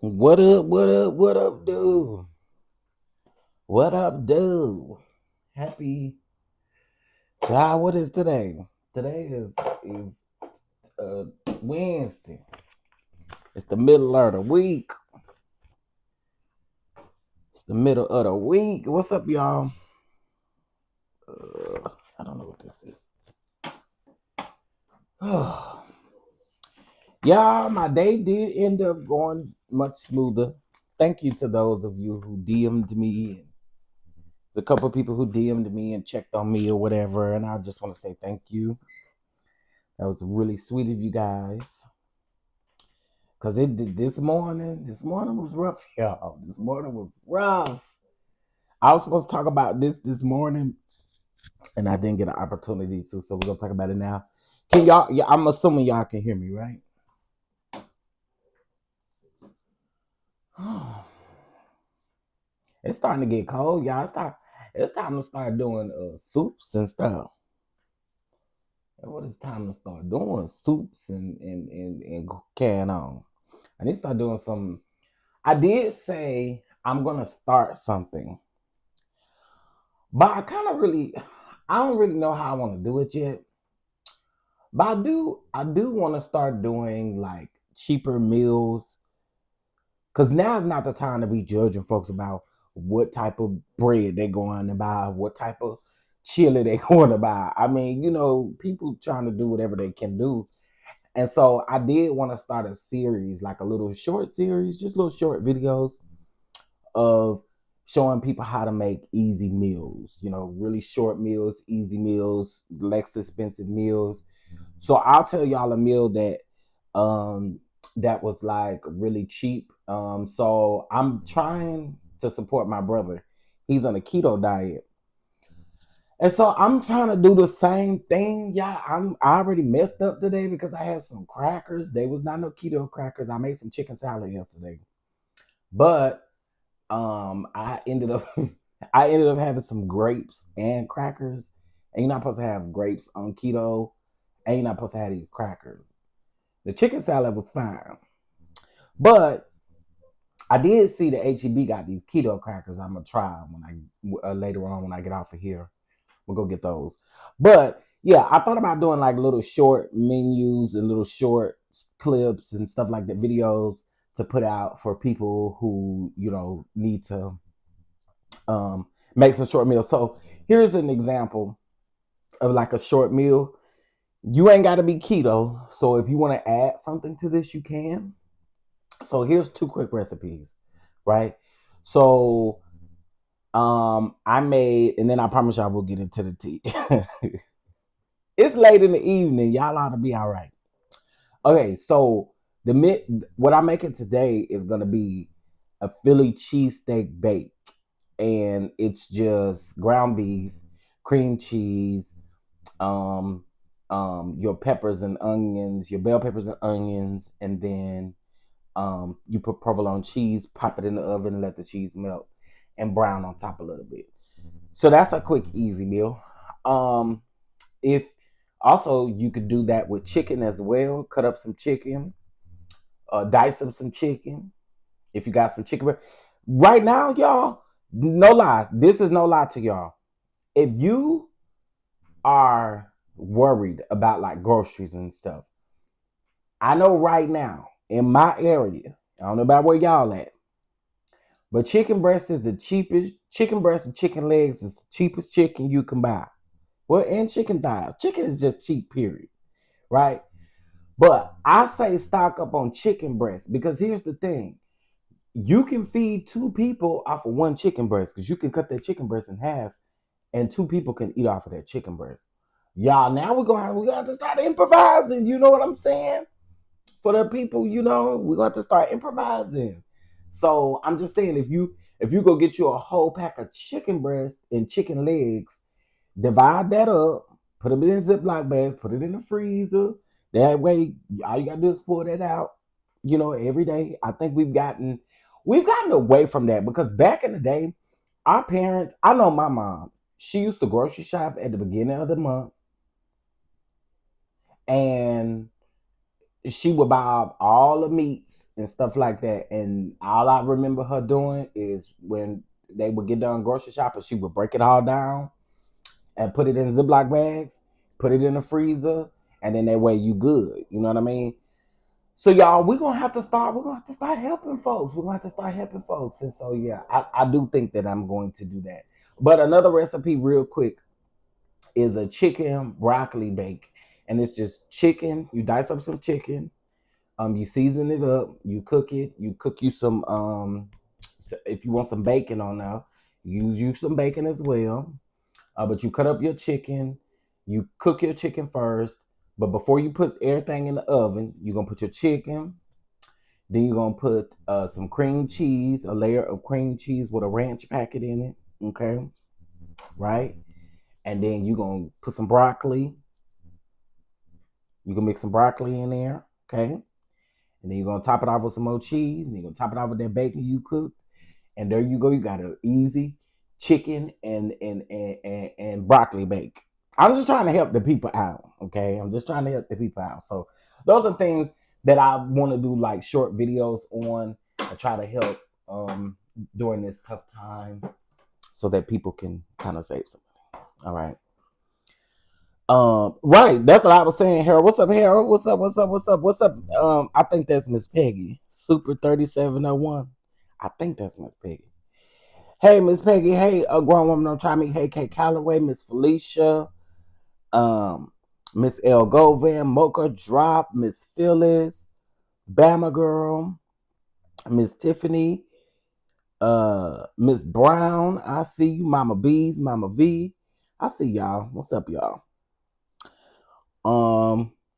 What up, what up, what up, dude? What up, dude? Happy child, what is today? Today is Wednesday. It's the middle of the week. It's the middle of the week. What's up, y'all? I don't know what this is. Y'all, my day did end up going much smoother. Thank you to those of you who DM'd me. There's a couple of people who DM'd me and checked on me or whatever, and I just want to say thank you. That was really sweet of you guys. Cause it did this morning. This morning was rough, y'all. This morning was rough. I was supposed to talk about this morning, and I didn't get an opportunity to. So we're gonna talk about it now. Can y'all? Yeah, I'm assuming y'all can hear me, right? It's starting to get cold, y'all. It's time to start doing soups and stuff. And what it's time to start doing? Soups and carrying on. I need to start doing some. I did say I'm gonna start something, but I don't really know how I want to do it yet. But I do want to start doing like cheaper meals, because now is not the time to be judging folks about what type of bread they're going to buy, what type of chili they're going to buy. I mean, people trying to do whatever they can do. And so I did want to start a series, like a little short series, just little short videos of showing people how to make easy meals, really short meals, easy meals, less expensive meals. So I'll tell y'all a meal that was like really cheap. So I'm trying to support my brother. He's on a keto diet. And so I'm trying to do the same thing. Yeah, I already messed up today because I had some crackers. There was not no keto crackers. I made some chicken salad yesterday. But I ended up I ended up having some grapes and crackers. And you're not supposed to have grapes on keto, and you're not supposed to have these crackers. The chicken salad was fine. But I did see the HEB got these keto crackers. I'm gonna try when I later on when I get off of here. We'll go get those. But yeah, I thought about doing like little short menus and little short clips and stuff like that, videos to put out for people who need to make some short meals. So here's an example of like a short meal. You ain't got to be keto, so if you want to add something to this, you can. So here's two quick recipes, right? So I made, and then I promise y'all we'll get into the tea. It's late in the evening. Y'all ought to be all right. Okay, so what I'm making today is gonna be a Philly cheesesteak bake, and it's just ground beef, cream cheese, um, your peppers and onions, your bell peppers and onions, and then you put provolone cheese, pop it in the oven, and let the cheese melt and brown on top a little bit. So that's a quick, easy meal. If also you could do that with chicken as well. Cut up some chicken, dice up some chicken. If you got some chicken, right now, y'all, no lie, this is no lie to y'all. If you are worried about like groceries and stuff, I know right now in my area, I don't know about where y'all at, but chicken breast is the cheapest. Chicken breast and chicken legs is the cheapest chicken you can buy. Well, and chicken thighs. Chicken is just cheap, period. Right? But I say stock up on chicken breast because here's the thing. You can feed two people off of one chicken breast because you can cut that chicken breast in half and two people can eat off of that chicken breast. Y'all, now we're gonna have to start improvising. You know what I'm saying? For the people, we're gonna have to start improvising. So I'm just saying, if you go get you a whole pack of chicken breast and chicken legs, divide that up, put them in Ziploc bags, put it in the freezer. That way, all you gotta do is pour that out. Every day. I think we've gotten away from that because back in the day, our parents. I know my mom. She used to grocery shop at the beginning of the month, and she would buy up all the meats and stuff like that. And all I remember her doing is when they would get done grocery shopping, she would break it all down and put it in Ziploc bags, put it in the freezer, and then that way you good. You know what I mean? So y'all, we're gonna have to start. We're gonna have to start helping folks. We're gonna have to start helping folks. And so yeah, I do think that I'm going to do that. But another recipe, real quick, is a chicken broccoli bake, and it's just chicken. You dice up some chicken. You season it up. You cook it. You cook you some. If you want some bacon on there, use you some bacon as well. But you cut up your chicken. You cook your chicken first. But before you put everything in the oven, you're gonna put your chicken. Then you're gonna put some cream cheese, a layer of cream cheese with a ranch packet in it. Okay, right? And then you're gonna put some broccoli. You can mix some broccoli in there. Okay, and then you're gonna top it off with some more cheese. And you're gonna top it off with that bacon you cooked. And there you go. You got an easy chicken and broccoli bake. I'm just trying to help the people out. Okay, I'm just trying to help the people out. So those are things that I want to do, like short videos on. I try to help during this tough time, so that people can kind of save something. All right. Right. That's what I was saying, Harold. What's up, Harold? What's up? What's up? What's up? What's up? I think that's Miss Peggy. Super 3701. I think that's Miss Peggy. Hey, Miss Peggy. Hey, a grown woman don't try me. Hey, Kay Calloway, Miss Felicia, Miss L. Govan, Mocha Drop, Miss Phyllis, Bama Girl, Miss Tiffany, Miss Brown. I see you, Mama B's, Mama V. I see y'all. What's up, y'all?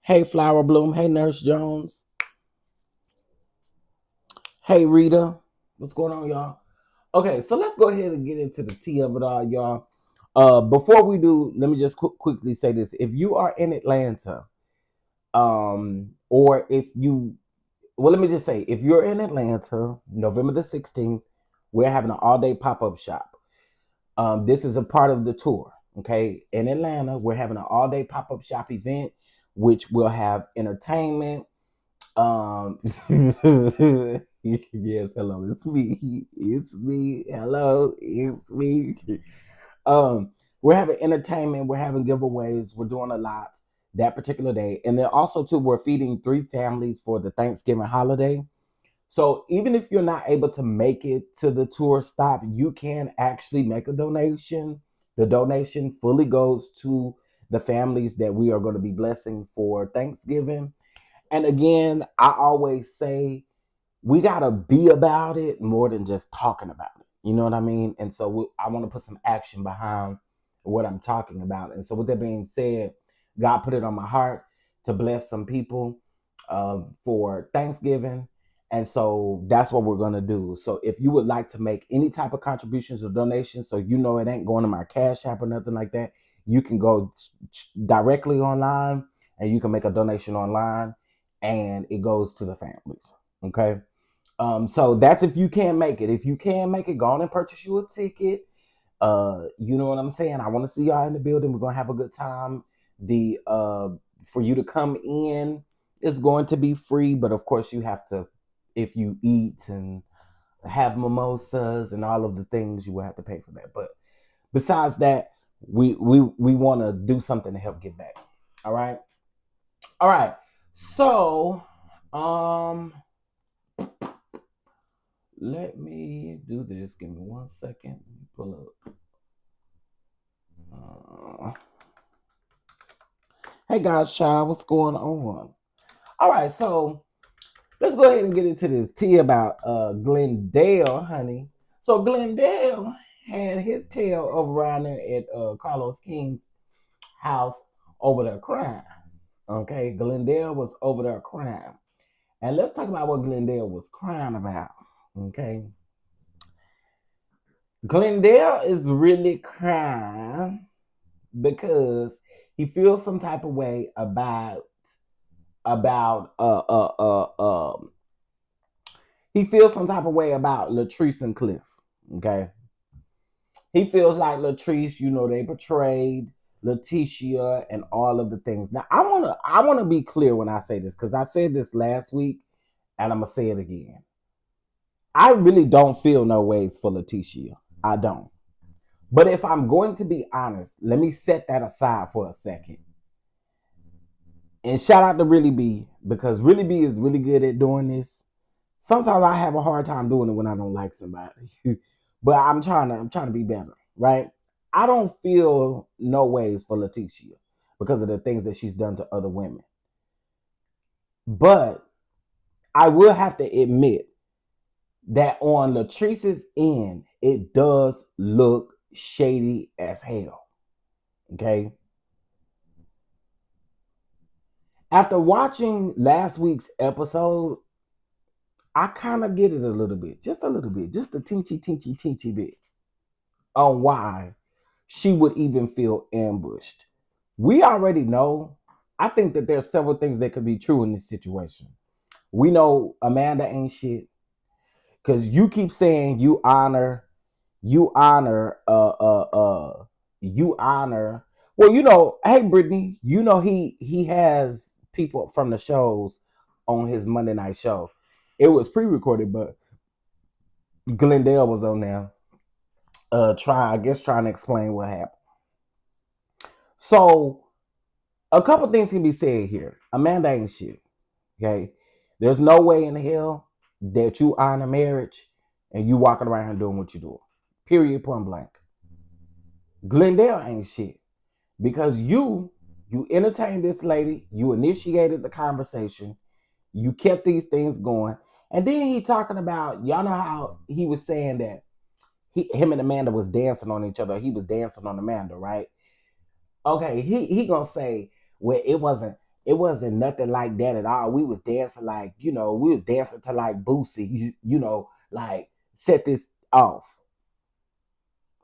Hey, Flower Bloom. Hey, Nurse Jones. Hey, Rita. What's going on, y'all? Okay, so let's go ahead and get into the tea of it all, y'all. Before we do, let me just quickly say this. If you are in Atlanta, or if you, well, let me just say, if you're in Atlanta, November the 16th, we're having an all-day pop-up shop. This is a part of the tour, okay? In Atlanta, we're having an all-day pop-up shop event, which will have entertainment. Yes, hello, it's me. It's me. Hello, it's me. We're having entertainment, we're having giveaways, we're doing a lot that particular day. And then also too, we're feeding 3 families for the Thanksgiving holiday. So even if you're not able to make it to the tour stop, you can actually make a donation. The donation fully goes to the families that we are going to be blessing for Thanksgiving. And again, I always say we got to be about it more than just talking about it. You know what I mean? And so I want to put some action behind what I'm talking about. And so with that being said, God put it on my heart to bless some people for Thanksgiving. And so that's what we're going to do. So if you would like to make any type of contributions or donations, so you know it ain't going to my Cash App or nothing like that, you can go directly online and you can make a donation online and it goes to the families. Okay. So that's if you can't make it. If you can make it, go on and purchase you a ticket. You know what I'm saying? I want to see y'all in the building. We're gonna have a good time. The for you to come in, it's going to be free, but of course you have to, if you eat and have mimosas and all of the things, you will have to pay for that. But besides that, we want to do something to help get back. All right. So let me do this. Give me 1 second. Let me pull up. Hey guys, child, what's going on? All right, so let's go ahead and get into this tea about Glendale, honey. So Glendale had his tail over around there at Carlos King's house over there crying. Okay, Glendale was over there crying. And let's talk about what Glendale was crying about. Okay. Glendale is really crying because he feels some type of way about he feels some type of way about Latrice and Cliff. Okay. He feels like Latrice, you know, they betrayed Letitia and all of the things. Now I wanna be clear when I say this, because I said this last week and I'm gonna say it again. I really don't feel no ways for Letitia. I don't. But if I'm going to be honest, let me set that aside for a second. And shout out to Really B, because Really B is really good at doing this. Sometimes I have a hard time doing it when I don't like somebody. But I'm trying to be better, right? I don't feel no ways for Letitia because of the things that she's done to other women. But I will have to admit that on Latrice's end, it does look shady as hell. Okay. After watching last week's episode, I kind of get it a little bit, just a teensy bit on why she would even feel ambushed. We already know. I think that there's several things that could be true in this situation. We know Amanda ain't shit, because you keep saying you honor. Well, hey Brittany, he has people from the shows on his Monday night show. It was pre-recorded, but Glendale was on there, trying to explain what happened. So a couple things can be said here. Amanda ain't shit. Okay, there's no way in hell that you honor marriage and you walking around here doing what you do. Period. Point blank. Glendale ain't shit, because you entertained this lady, you initiated the conversation, you kept these things going, and then he talking about, y'all know how he was saying that him and Amanda was dancing on each other. He was dancing on Amanda, right? Okay, he gonna say, well, it wasn't nothing like that at all. We was dancing like, we was dancing to like Boosie, like set this off.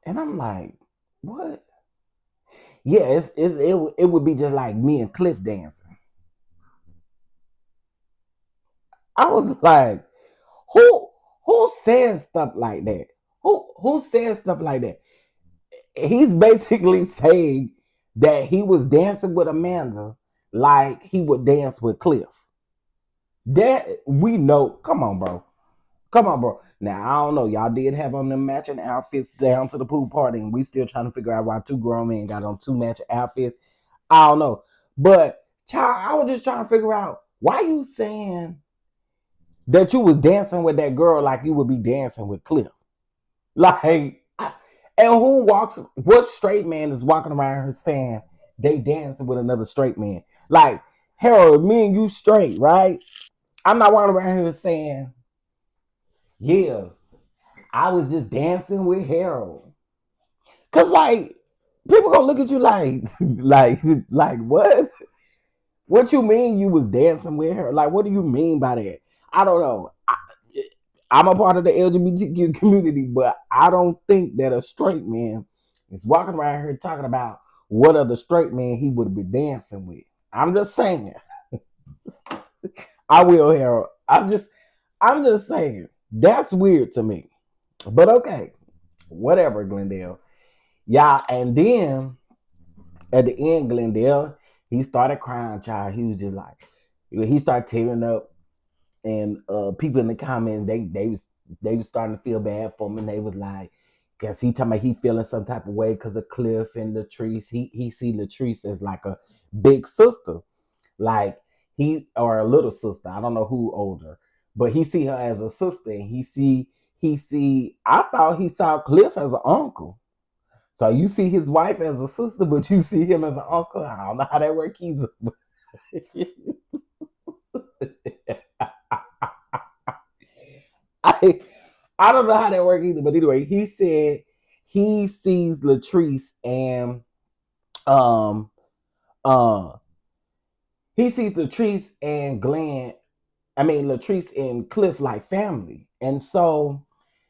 And I'm like, what? Yeah, it would be just like me and Cliff dancing. I was like, who says stuff like that? Who says stuff like that? He's basically saying that he was dancing with Amanda like he would dance with Cliff. That we know. Come on, bro. Now I don't know. Y'all did have on them matching outfits down to the pool party, and we still trying to figure out why two grown men got on two matching outfits. I don't know, but child, I was just trying to figure out why you saying that you was dancing with that girl like you would be dancing with Cliff. Like, and what straight man is walking around here saying they dancing with another straight man? Like, Harold, me and you straight, right? I'm not walking around here saying, yeah, I was just dancing with Harold. Cause like, people gonna look at you like, like what? What you mean you was dancing with her? Like, what do you mean by that? I don't know. I'm a part of the LGBTQ community, but I don't think that a straight man is walking around here talking about what other straight man he would be dancing with. I'm just saying. I will, Harold. I'm just saying. That's weird to me. But okay. Whatever, Glendale. Yeah, and then at the end, Glendale, he started crying, child. He was just like, he started tearing up. And people in the comments, they was starting to feel bad for him, and they was like, guess he talking about he feeling some type of way because of Cliff and Latrice. He see Latrice as like a big sister, like or a little sister. I don't know who older, but he see her as a sister, and he see. I thought he saw Cliff as an uncle. So you see his wife as a sister, but you see him as an uncle. I don't know how that works either. I don't know how that works either, but anyway, he said he sees Latrice and he sees Latrice and Latrice and Cliff like family. And so,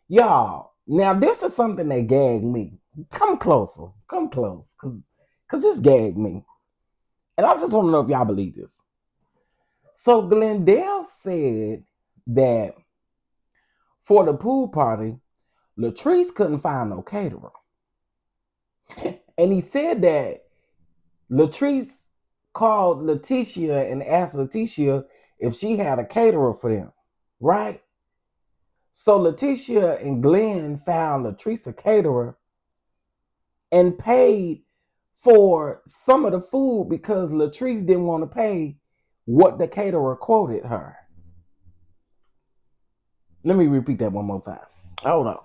y'all, now this is something that gagged me. Come close, cause this gagged me. And I just want to know if y'all believe this. So Glendale said that for the pool party, Latrice couldn't find no caterer. And he said that Latrice called Letitia and asked Letitia if she had a caterer for them, right? So Letitia and Glenn found Latrice a caterer and paid for some of the food because Latrice didn't want to pay what the caterer quoted her. Let me repeat that one more time. Hold on.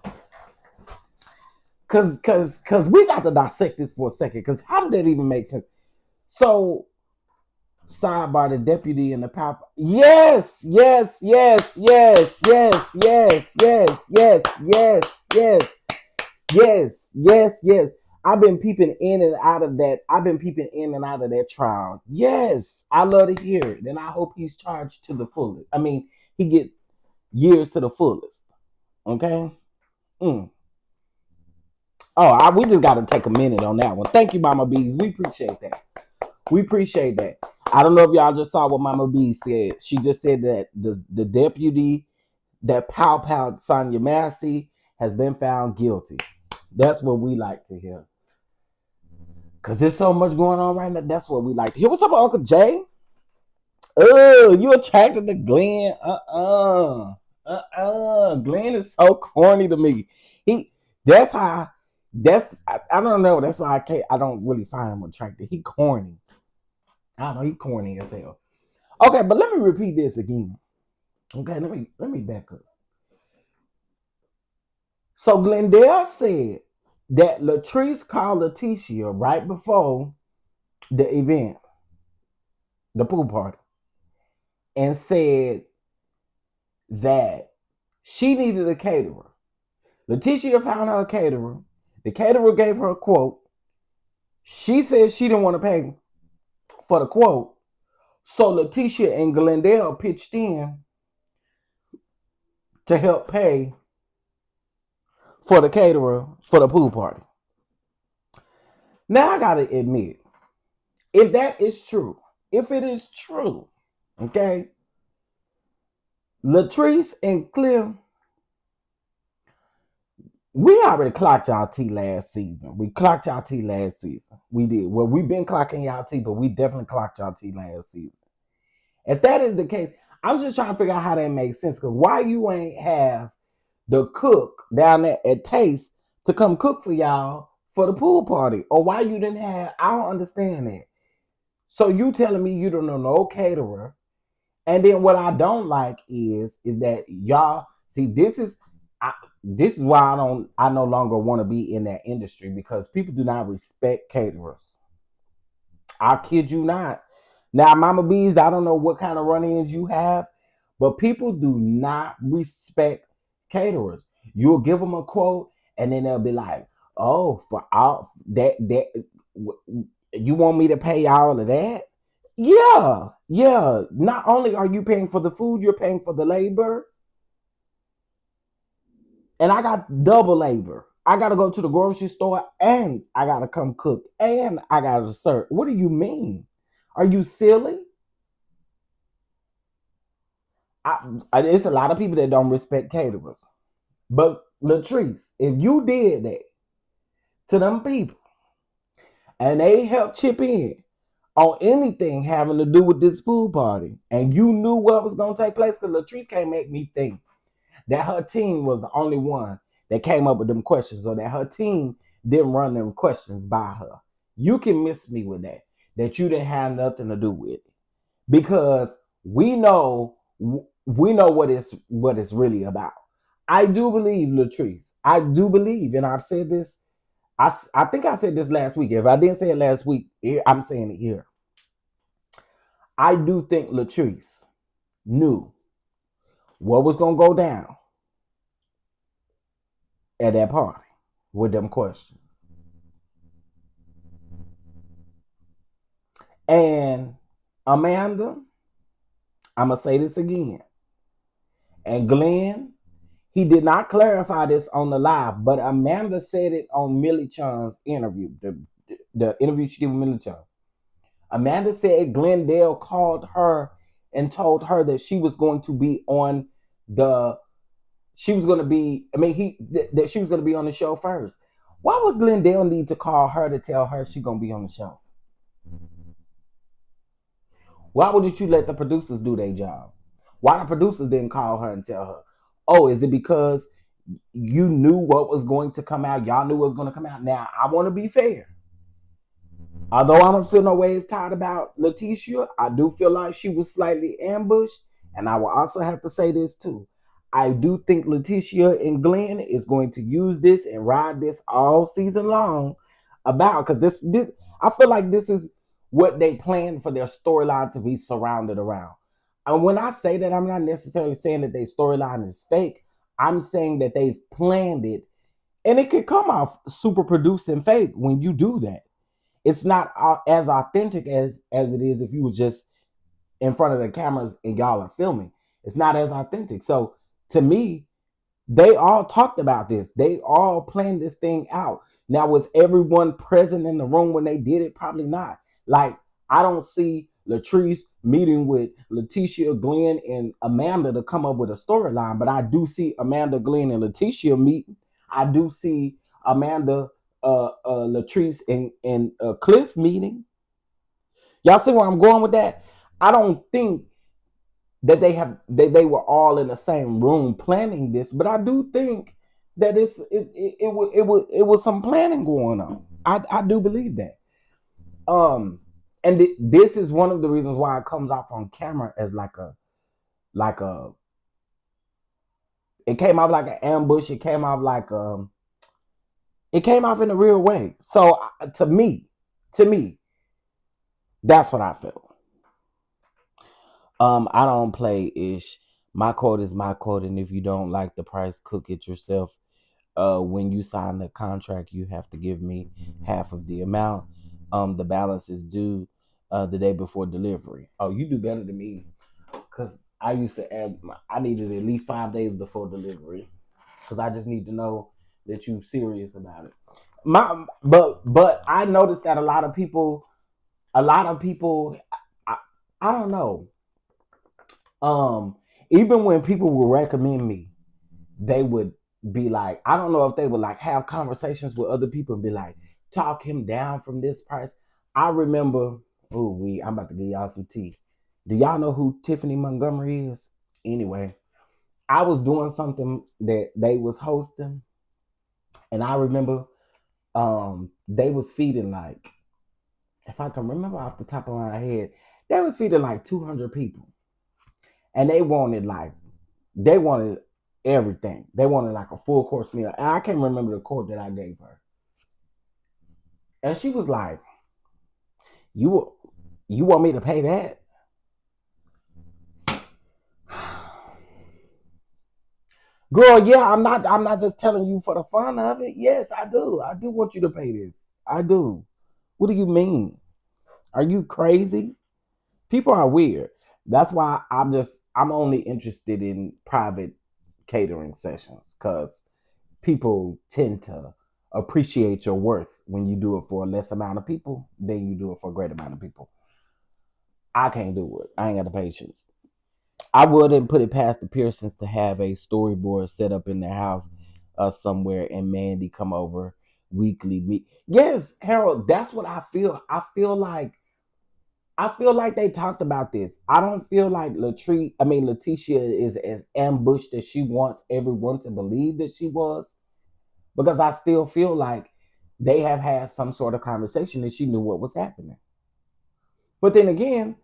Cause we got to dissect this for a second. Cause how did that even make sense? So sidebar, the deputy and the pop. Yes. I've been peeping in and out of that. Trial. Yes, I love to hear it, and I hope he's charged to the fullest. I mean, he get years to the fullest. Okay. We just got to take a minute on that one. Thank you, Mama Bees. We appreciate that. I don't know if y'all just saw what Mama B said. She just said that the deputy that pow Sonia Massey has been found guilty. That's what we like to hear. Because there's so much going on right now. That's what we like to hear. What's up, Uncle Jay? Oh, you attracted to Glenn? Glenn is so corny to me. I don't know. That's why I don't really find him attractive. He corny. I don't know, he corny as hell. Okay, but let me repeat this again. Okay, let me back up. So Glendale said that Latrice called Letitia right before the event, the pool party, and said that she needed a caterer. Letitia found her a caterer. The caterer gave her a quote. She said she didn't want to pay for the quote. So Letitia and Glendale pitched in to help pay for the caterer for the pool party. Now I gotta admit, if that is true, if it is true, okay, Latrice and Cliff, we already clocked y'all T last season. We clocked y'all T last season. We did. Well, we've been clocking y'all T, but we definitely clocked y'all T last season. If that is the case, I'm just trying to figure out how that makes sense. Because why you ain't have the cook down there at Taste to come cook for y'all for the pool party? Or why you didn't have, I don't understand that. So you telling me you don't know no caterer. And then what I don't like is that y'all, see, this is why I no longer want to be in that industry, because people do not respect caterers. I kid you not. Now, Mama Bees, I don't know what kind of run-ins you have, but people do not respect caterers. You'll give them a quote, and then they'll be like, "Oh, for all that, you want me to pay all of that?" Yeah. Not only are you paying for the food, you're paying for the labor. And I got double labor. I got to go to the grocery store, and I got to come cook, and I got to serve. What do you mean? Are you silly? It's a lot of people that don't respect caterers. But Latrice, if you did that to them people, and they helped chip in on anything having to do with this pool party, and you knew what was going to take place, because Latrice can't make me think that her team was the only one that came up with them questions, or that her team didn't run them questions by her. You can miss me with that you didn't have nothing to do with it, because we know what it's really about. I do believe, Latrice. I do believe, and I've said this. I think I said this last week. If I didn't say it last week, I'm saying it here. I do think Latrice knew what was going to go down at that party with them questions. And Amanda, I'm going to say this again. And Glenn, he did not clarify this on the live, but Amanda said it on Millie Chung's interview, the interview she did with Millie Chung. Amanda said Glendale called her and told her that she was going to be on that she was going to be on the show first. Why would Glendale need to call her to tell her she's going to be on the show? Why wouldn't you let the producers do their job? Why the producers didn't call her and tell her, oh, is it because you knew what was going to come out? Y'all knew what was going to come out. Now, I want to be fair. Although I don't feel no ways tired about Letitia, I do feel like she was slightly ambushed. And I will also have to say this too. I do think Letitia and Glenn is going to use this and ride this all season long because this I feel like this is what they planned for their storyline to be surrounded around. And when I say that, I'm not necessarily saying that their storyline is fake. I'm saying that they've planned it, and it could come off super produced and fake when you do that. It's not as authentic as it is if you were just in front of the cameras and y'all are filming. It's not as authentic. So to me, they all talked about this. They all planned this thing out. Now, was everyone present in the room when they did it? Probably not. Like, I don't see Latrice meeting with Letitia, Glenn, and Amanda to come up with a storyline, but I do see Amanda, Glenn, and Letitia meeting. I do see Amanda, Latrice, and Cliff meeting. Y'all see where I'm going with that? I don't think that they were all in the same room planning this, but I do think that it was some planning going on. I do believe that. And this is one of the reasons why it comes off on camera as like a it came off like an ambush. It came off like it came off in a real way. So to me, that's what I feel. I don't play ish. My quote is my quote, and if you don't like the price, cook it yourself. When you sign the contract, you have to give me half of the amount. The balance is due the day before delivery. Oh, you do better than me, because I used to add. I needed at least 5 days before delivery, because I just need to know that you serious about it. But I noticed that a lot of people, I don't know. Even when people would recommend me, they would be like, I don't know if they would like have conversations with other people and be like, talk him down from this price. I remember, I'm about to give y'all some tea. Do y'all know who Tiffany Montgomery is? Anyway, I was doing something that they was hosting, and I remember they was feeding like, if I can remember off the top of my head, they was feeding like 200 people. And they wanted everything. They wanted like a full course meal. And I can't remember the quote that I gave her. And she was like, you want me to pay that? Girl, yeah, I'm not just telling you for the fun of it. Yes, I do. I do want you to pay this. I do. What do you mean? Are you crazy? People are weird. That's why I'm only interested in private catering sessions, because people tend to appreciate your worth when you do it for a less amount of people than you do it for a great amount of people. I can't do it. I ain't got the patience. I wouldn't put it past the Pearsons to have a storyboard set up in their house somewhere, and Mandy come over weekly. Yes, Harold, that's what I feel. I feel like they talked about this. I don't feel like Letitia is as ambushed as she wants everyone to believe that she was, because I still feel like they have had some sort of conversation and she knew what was happening. But then again,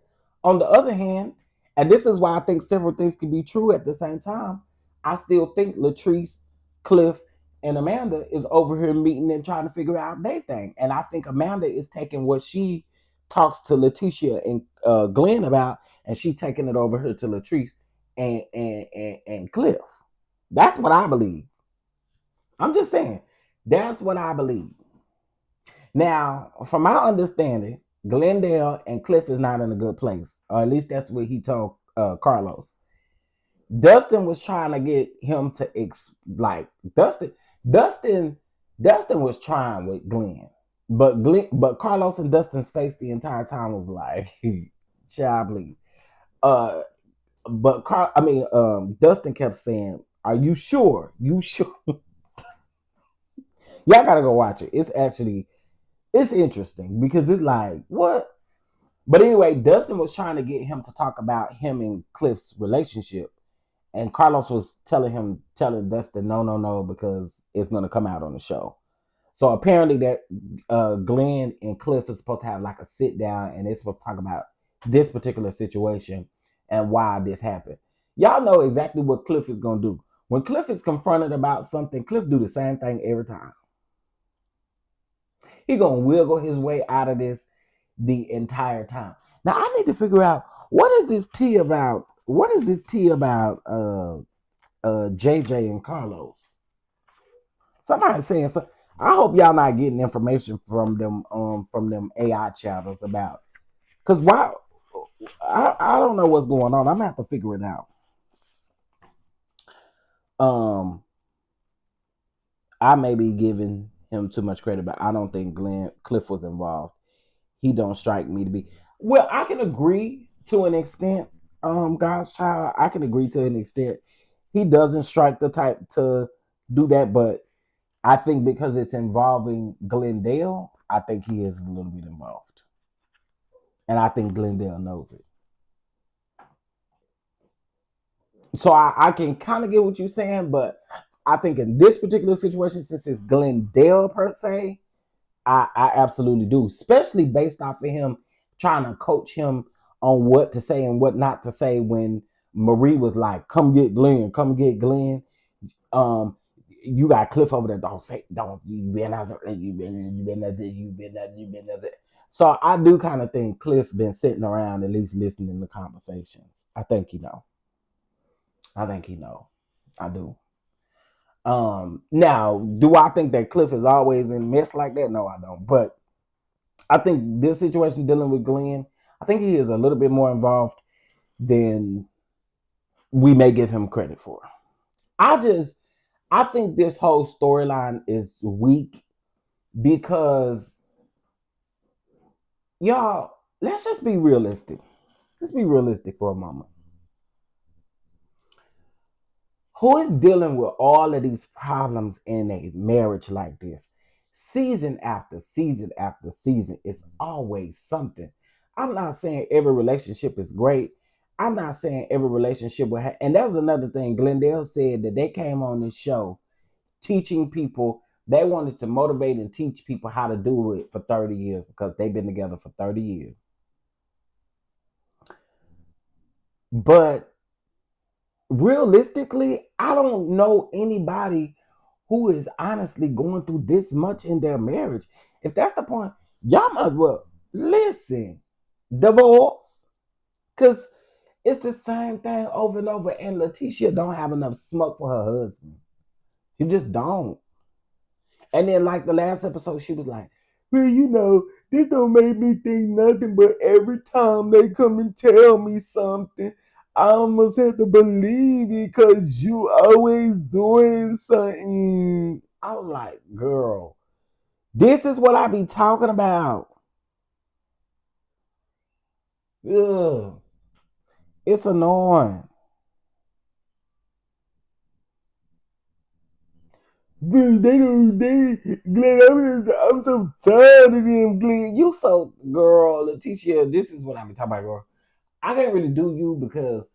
on the other hand, and this is why I think several things can be true at the same time, I still think Latrice, Cliff, and Amanda is over here meeting and trying to figure out their thing. And I think Amanda is taking what she talks to Letitia and Glenn about, and she taking it over here to Latrice and Cliff. That's what I believe. I'm just saying, that's what I believe. Now, from my understanding, Glendale and Cliff is not in a good place, or at least that's what he told Carlos. Dustin was trying to get him to Dustin was trying with Glenn. But Carlos and Dustin's face the entire time was like, child, please. Dustin kept saying, are you sure? You sure? Y'all gotta go watch it. It's interesting because it's like, what? But anyway, Dustin was trying to get him to talk about him and Cliff's relationship. And Carlos was telling Dustin, no, no, no, because it's going to come out on the show. So apparently that Glenn and Cliff is supposed to have like a sit down, and they're supposed to talk about this particular situation and why this happened. Y'all know exactly what Cliff is going to do. When Cliff is confronted about something, Cliff do the same thing every time. He going to wiggle his way out of this the entire time. Now I need to figure out what is this tea about. What is this tea about JJ and Carlos? Somebody saying so. I hope y'all not getting information from them AI channels about, because why I don't know what's going on. I'm gonna have to figure it out. I may be giving him too much credit, but I don't think Cliff was involved. He don't strike me to be. Well, I can agree to an extent. God's child, I can agree to an extent. He doesn't strike the type to do that, but I think because it's involving Glendale, I think he is a little bit involved. And I think Glendale knows it. So I can kind of get what you're saying, but I think in this particular situation, since it's Glendale per se, I absolutely do. Especially based off of him trying to coach him on what to say and what not to say when Marie was like, come get Glenn, come get Glenn. You got Cliff over there. Don't you been as it. So I do kind of think Cliff been sitting around at least listening to conversations. I think he know. I do. Now, do I think that Cliff is always in mess like that? No, I don't. But I think this situation dealing with Glenn, I think he is a little bit more involved than we may give him credit for. I think this whole storyline is weak because, y'all, let's just be realistic. Let's be realistic for a moment. Who is dealing with all of these problems in a marriage like this? Season after season after season, it's always something. I'm not saying every relationship is great. I'm not saying every relationship will have, and that's another thing. Glendale said that they came on this show teaching people, they wanted to motivate and teach people how to do it for 30 years because they've been together for 30 years. But realistically, I don't know anybody who is honestly going through this much in their marriage. If that's the point, y'all might as well listen, divorce, because it's the same thing over and over. And Leticia don't have enough smoke for her husband. You just don't. And then, like the last episode, she was like, well, you know, this don't make me think nothing, but every time they come and tell me something, I almost have to believe it because you always doing something. I was like, girl, this is what I be talking about. Ugh. It's annoying. Glenn, I'm so tired of them, Glenn. You so, girl, Leticia, this is what I be talking about, girl. I can't really do you because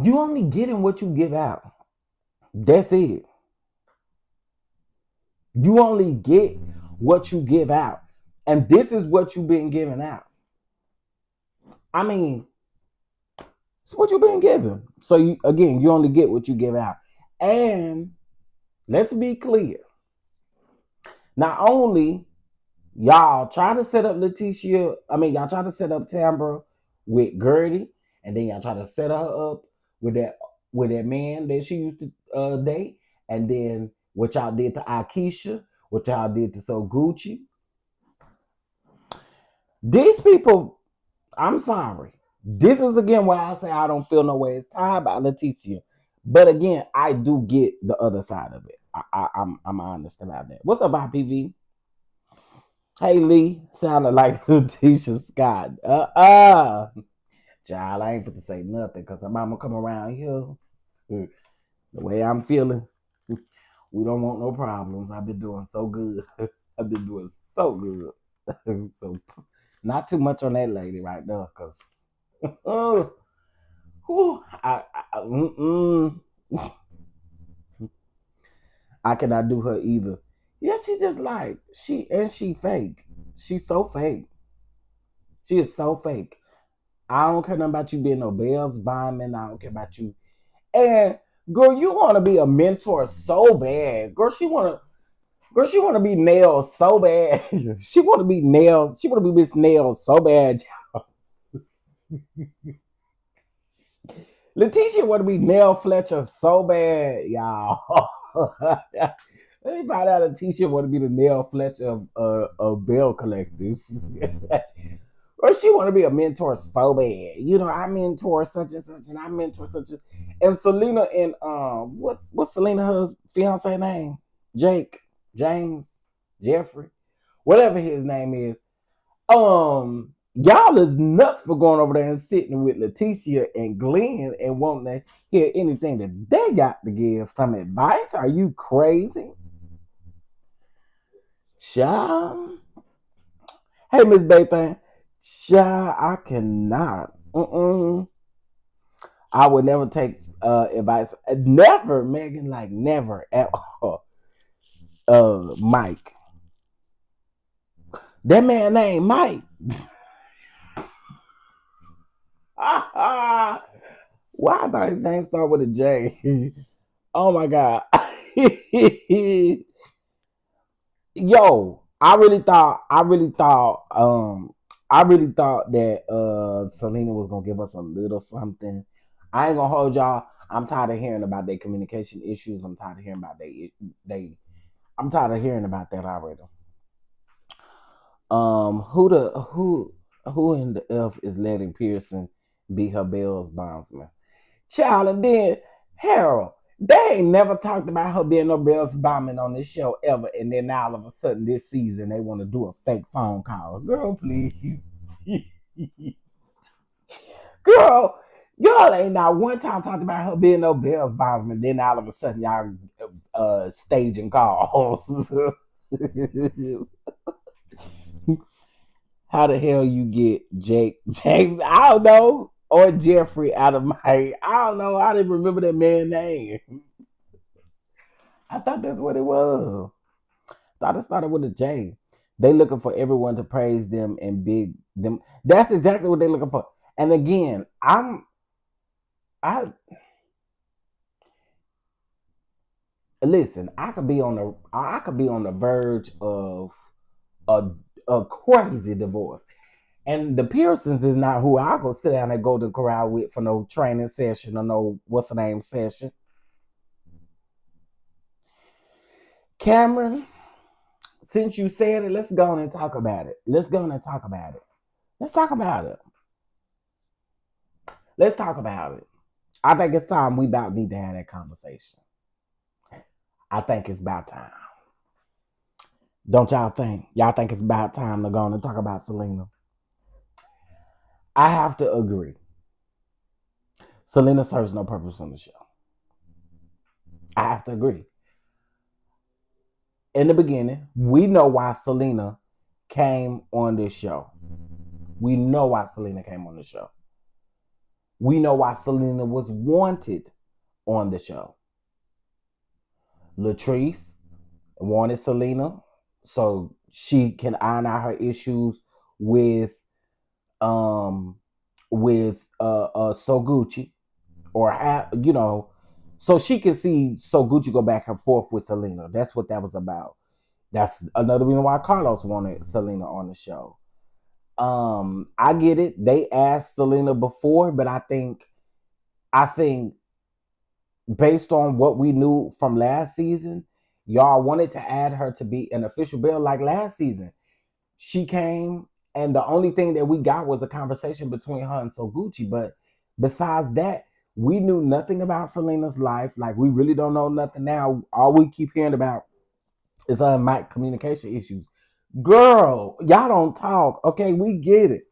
you only getting what you give out. That's it. You only get what you give out. And this is what you've been giving out. I mean, it's what you've been given. So, you only get what you give out. And let's be clear. Not only y'all try to set up Leticia, y'all try to set up Tambra with Gertie, and then y'all try to set her up with that man that she used to date, and then what y'all did to Akeisha, what y'all did to So Gucci. These people, I'm sorry. This is again why I say I don't feel no way it's tied by Leticia. But again, I do get the other side of it. I'm honest about that. What's up, IPV? Hey Lee, sounded like Leticia Scott. Child, I ain't fit to say nothing because I'm gonna come around here. The way I'm feeling, we don't want no problems. I've been doing so good. I've been doing so good. So not too much on that lady right now, cause oh, whew, I cannot do her either. Yeah, she just like she fake. She's so fake. She is so fake. I don't care nothing about you being no Bells bombing. I don't care about you. And girl, you want to be a mentor so bad. Girl, she want to be nailed so bad. She want to be nailed. She want to be Miss Nails so bad. Letitia want to be Nail Fletcher so bad, y'all. Let me find out Letitia want to be the Nail Fletcher of Bell Collective. Or she want to be a mentor so bad. You know, I mentor such and such, and I mentor such and Selena and what's Selena her fiance name? Jake, James, Jeffrey, whatever his name is. Y'all is nuts for going over there and sitting with Letitia and Glenn and wanting to hear anything that they got to give some advice. Are you crazy? Child. Hey, Miss Bathan. Child, I cannot. I would never take advice. Never, Megan, like never at all. Mike. That man named Mike. Why I thought his name started with a J. Oh my God. Yo, I really thought that Selena was gonna give us a little something. I ain't gonna hold y'all. I'm tired of hearing about their communication issues. I'm tired of hearing about I'm tired of hearing about that already. Who in the F is letting Pearson be her Bell's bondsman? Child, and then Harold. They ain't never talked about her being no Bell's bombing on this show ever, and then now all of a sudden this season they want to do a fake phone call. Girl, please. Girl, y'all ain't not one time talked about her being no Bell's bondsman. Then all of a sudden y'all staging calls. How the hell you get James? I don't know. Or Jeffrey out of my. I don't know. I didn't remember that man's name. I thought that's what it was. Thought it started with a J. They looking for everyone to praise them and big them. That's exactly what they looking for. And again, I listen. I could be on the verge of a crazy divorce. And the Pearsons is not who I go sit down at Golden Corral with for no training session or no what's the name session. Cameron, since you said it, let's go on and talk about it. Let's go on and talk about it. Let's talk about it. Let's talk about it. I think it's time we about need to have that conversation. I think it's about time. Don't y'all think? Y'all think it's about time to go on and talk about Selena? I have to agree. Selena serves no purpose on the show. I have to agree. In the beginning, we know why Selena came on this show. We know why Selena came on the show. We know why Selena was wanted on the show. Latrice wanted Selena so she can iron out her issues with Soguchi, or so she can see Soguchi go back and forth with Selena. That's what that was about. That's another reason why Carlos wanted Selena on the show. I get it. They asked Selena before, but I think based on what we knew from last season, y'all wanted to add her to be an official Belle like last season. She came, and the only thing that we got was a conversation between her and Soguchi. But besides that, we knew nothing about Selena's life. Like, we really don't know nothing now. All we keep hearing about is her mic communication issues. Girl, y'all don't talk. Okay, we get it.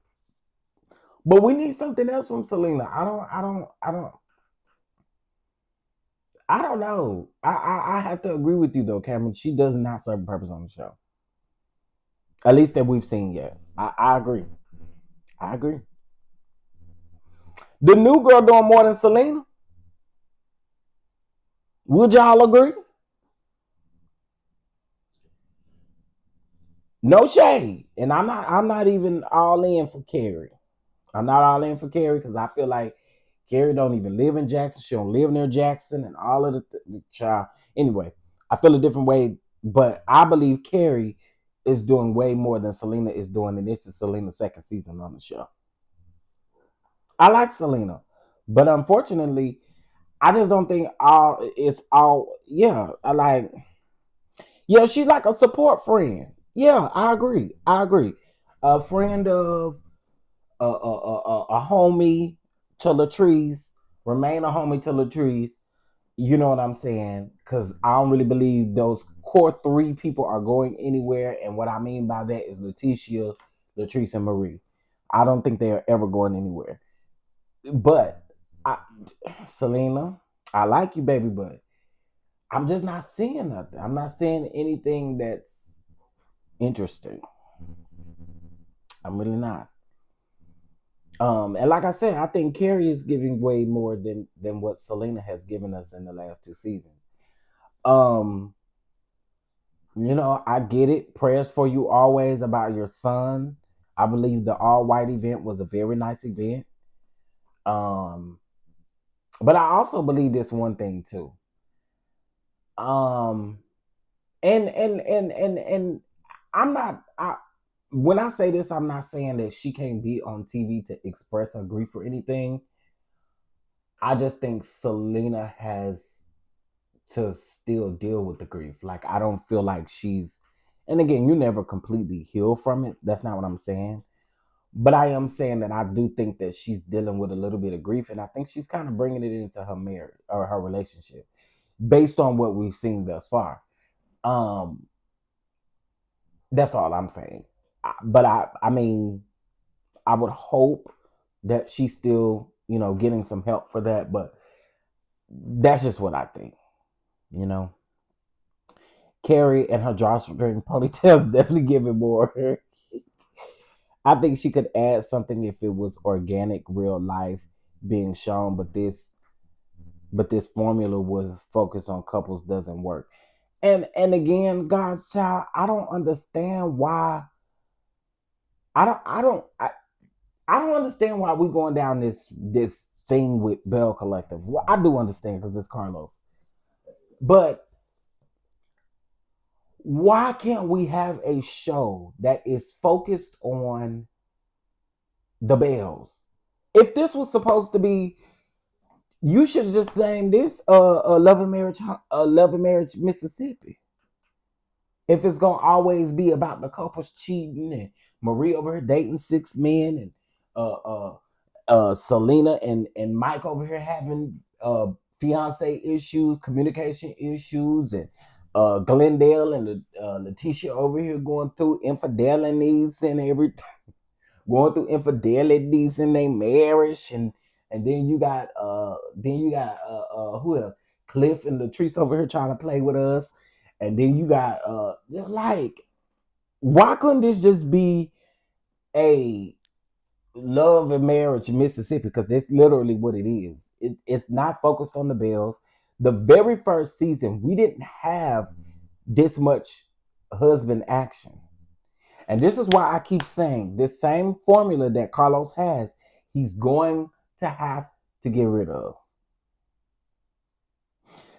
But we need something else from Selena. I don't know. I have to agree with you though, Cameron. She does not serve a purpose on the show. At least that we've seen yet. I agree. I agree. The new girl doing more than Selena. Would y'all agree? No shade. And I'm not even all in for Carrie. I'm not all in for Carrie because I feel like Carrie don't even live in Jackson. She don't live near Jackson and all of the child. Anyway, I feel a different way, but I believe Carrie is doing way more than Selena is doing, and this is Selena's second season on the show. I like Selena, but unfortunately, I just don't think all it's all. Yeah, I like. Yeah, she's like a support friend. Yeah, I agree. I agree. A friend of a homie to Latrice, remain a homie to Latrice. You know what I'm saying? Because I don't really believe those core three people are going anywhere. And what I mean by that is Leticia, Latrice, and Marie. I don't think they are ever going anywhere. But I, Selena, I like you, baby, but I'm just not seeing nothing. I'm not seeing anything that's interesting. I'm really not. And like I said, I think Carrie is giving way more than what Selena has given us in the last two seasons. Um, I get it. Prayers for you always about your son. I believe the all white event was a very nice event. Um, but I also believe this one thing too. Um, and I'm not. When I say this, I'm not saying that she can't be on TV to express her grief or anything. I just think Selena has to still deal with the grief. Like I don't feel like she's, and again, you never completely heal from it. That's not what I'm saying. But I am saying that I do think that she's dealing with a little bit of grief, and I think she's kind of bringing it into her marriage or her relationship, based on what we've seen thus far. Um, that's all I'm saying. But I mean, I would hope that she's still, getting some help for that. But that's just what I think. You know, Carrie and her drawstring ponytail definitely giving more. I think she could add something if it was organic, real life being shown, but this formula with focus on couples doesn't work. And again, God's child, I don't understand why. I don't understand why we're going down this thing with Bell Collective. Well, I do understand because it's Carlos, but why can't we have a show that is focused on the Bells? If this was supposed to be, you should have just named this a Love and Marriage, Mississippi. If it's gonna always be about the couples cheating and Marie over here dating six men and uh uh Selena and Mike over here having fiance issues, communication issues, and Glendale and Leticia over here going through infidelities and everything, going through infidelities in their marriage, and then you got who else? Cliff and Latrice over here trying to play with us, and then you got like, why couldn't this just be a Love and Marriage Mississippi? Because that's literally what it is. It's not focused on the Bells. The very first season, we didn't have this much husband action. And this is why I keep saying this same formula that Carlos has, he's going to have to get rid of.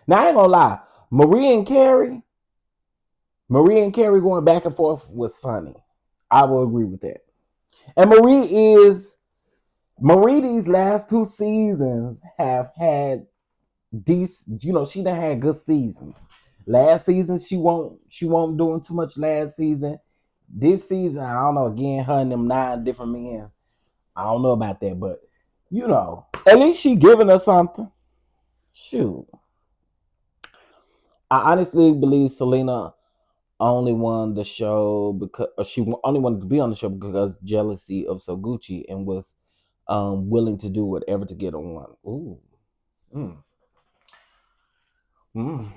Now, I ain't gonna lie, Marie and Carrie going back and forth was funny. I will agree with that. And Marie these last two seasons have had these, she done had good seasons. Last season she won't doing too much last season. This season, I don't know, again, her and them 9 different men. I don't know about that, but at least she giving us something. Shoot. I honestly believe Selena only won the show because she only wanted to be on the show because jealousy of Soguchi and was willing to do whatever to get on. Ooh. Mm. Mm.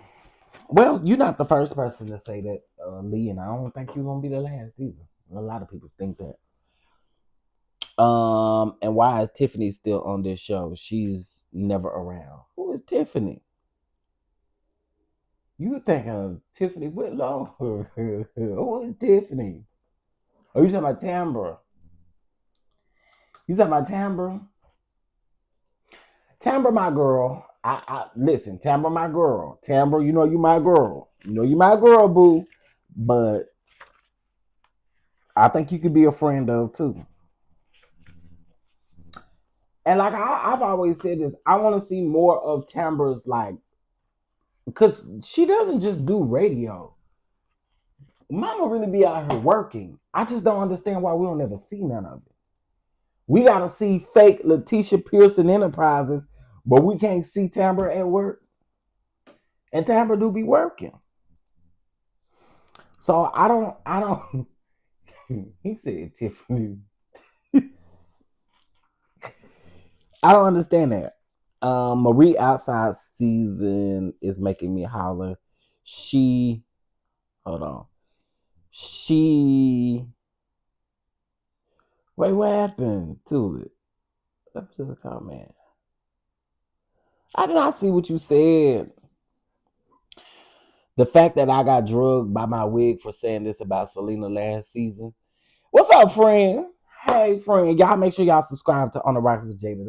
Well, you're not the first person to say that, Lee, and I don't think you're gonna be the last either. A lot of people think that. And why is Tiffany still on this show? She's never around. Who is Tiffany? You think of Tiffany Whitlow? Who is Tiffany? Oh, you talking about Tambra? You talking about Tambra? Tambra, my girl. I listen, Tambra, my girl. Tambra, you know you my girl. You know you my girl, boo. But I think you could be a friend of too. And like I've always said this, I want to see more of Tambra's like, because she doesn't just do radio. Mama really be out here working. I just don't understand why we don't ever see none of it. We gotta see fake Letitia Pearson Enterprises, but we can't see Tambra at work. And Tambra do be working. So I don't he said Tiffany. I don't understand that. Marie outside season is making me holler. Hold on. Wait, what happened to it? Up to the comment. I did not see what you said. The fact that I got drugged by my wig for saying this about Selena last season. What's up, friend? Hey, friend. Y'all make sure y'all subscribe to On the Rocks with Jada.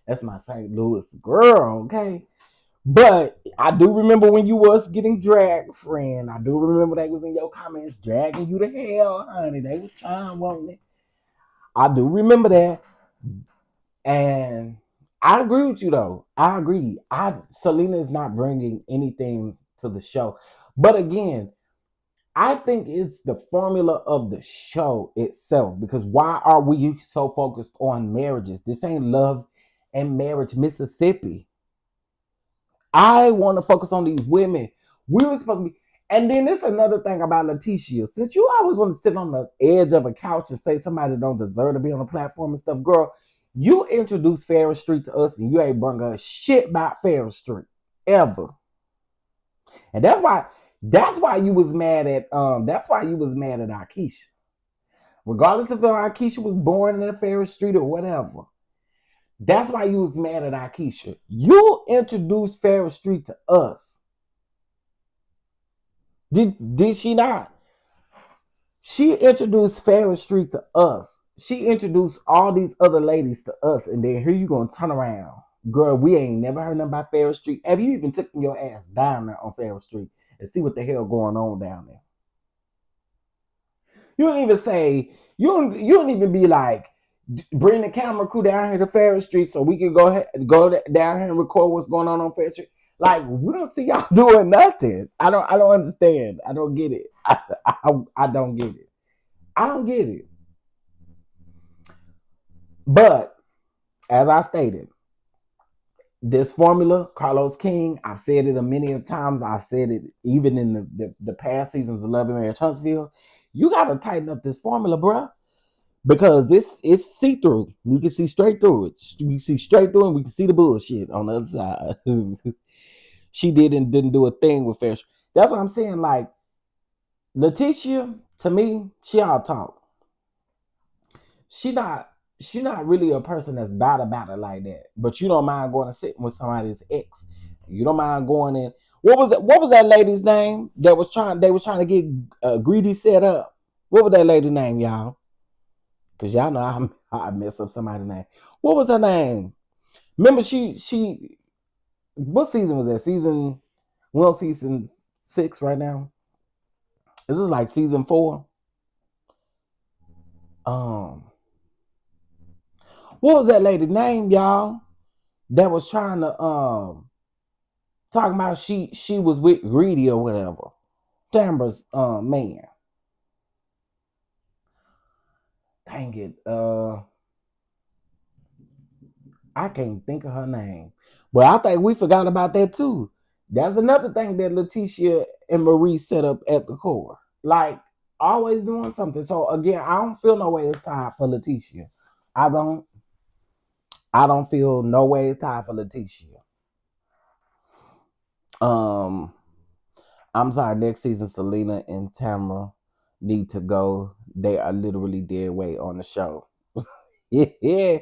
That's my St. Louis girl, okay? But I do remember when you was getting dragged, friend. I do remember they was in your comments dragging you to hell, honey. They was trying, wasn't it? I do remember that. And I agree with you, though. I agree. Selena is not bringing anything to the show. But again, I think it's the formula of the show itself. Because why are we so focused on marriages? This ain't Love and Marriage Mississippi. I want to focus on these women. We were supposed to be. And then there's another thing about Letitia. Since you always want to sit on the edge of a couch and say somebody don't deserve to be on a platform and stuff, girl, you introduced Ferris Street to us and you ain't bring a shit about Ferris Street ever. And that's why you was mad at Akeisha. Regardless if Akeisha was born in a Ferris Street or whatever. That's why you was mad at Akeisha. You introduced Ferris Street to us. Did she not? She introduced Ferris Street to us. She introduced all these other ladies to us. And then here you gonna turn around. Girl, we ain't never heard nothing about Ferris Street. Have you even taken your ass down there on Ferris Street and see what the hell going on down there? You don't even say, you don't even be like, bring the camera crew down here to Ferris Street so we can go down here and record what's going on Ferris Street. Like, we don't see y'all doing nothing. I don't understand. I don't get it. I don't get it. I don't get it. But as I stated, this formula, Carlos King, I've said it a many of times. I've said it even in the past seasons of Love and Marriage Huntsville. You got to tighten up this formula, bruh. Because it's see-through. We can see straight through it. We see straight through and we can see the bullshit on the other side. She didn't do a thing with Ferris. That's what I'm saying. Like, Letitia, to me, she all talk. She not really a person that's bad about it like that. But you don't mind going and sitting with somebody's ex. You don't mind going in. What was that lady's name they was trying to get Greedy set up? What was that lady's name, y'all? Because y'all know I mess up somebody's name. What was her name? Remember she what season was that? We're on season 6 right now. This is like season 4. What was that lady's name, y'all? That was trying to talking about she was with Greedy or whatever. Tambra's man. Dang it. I can't think of her name. But I think we forgot about that too. That's another thing that Letitia and Marie set up at the core. Like, always doing something. So again, I don't feel no way it's tied for Letitia. I don't feel no way it's tied for Letitia. I'm sorry, next season, Selena and Tamra need to go. They are literally dead weight on the show. Yeah.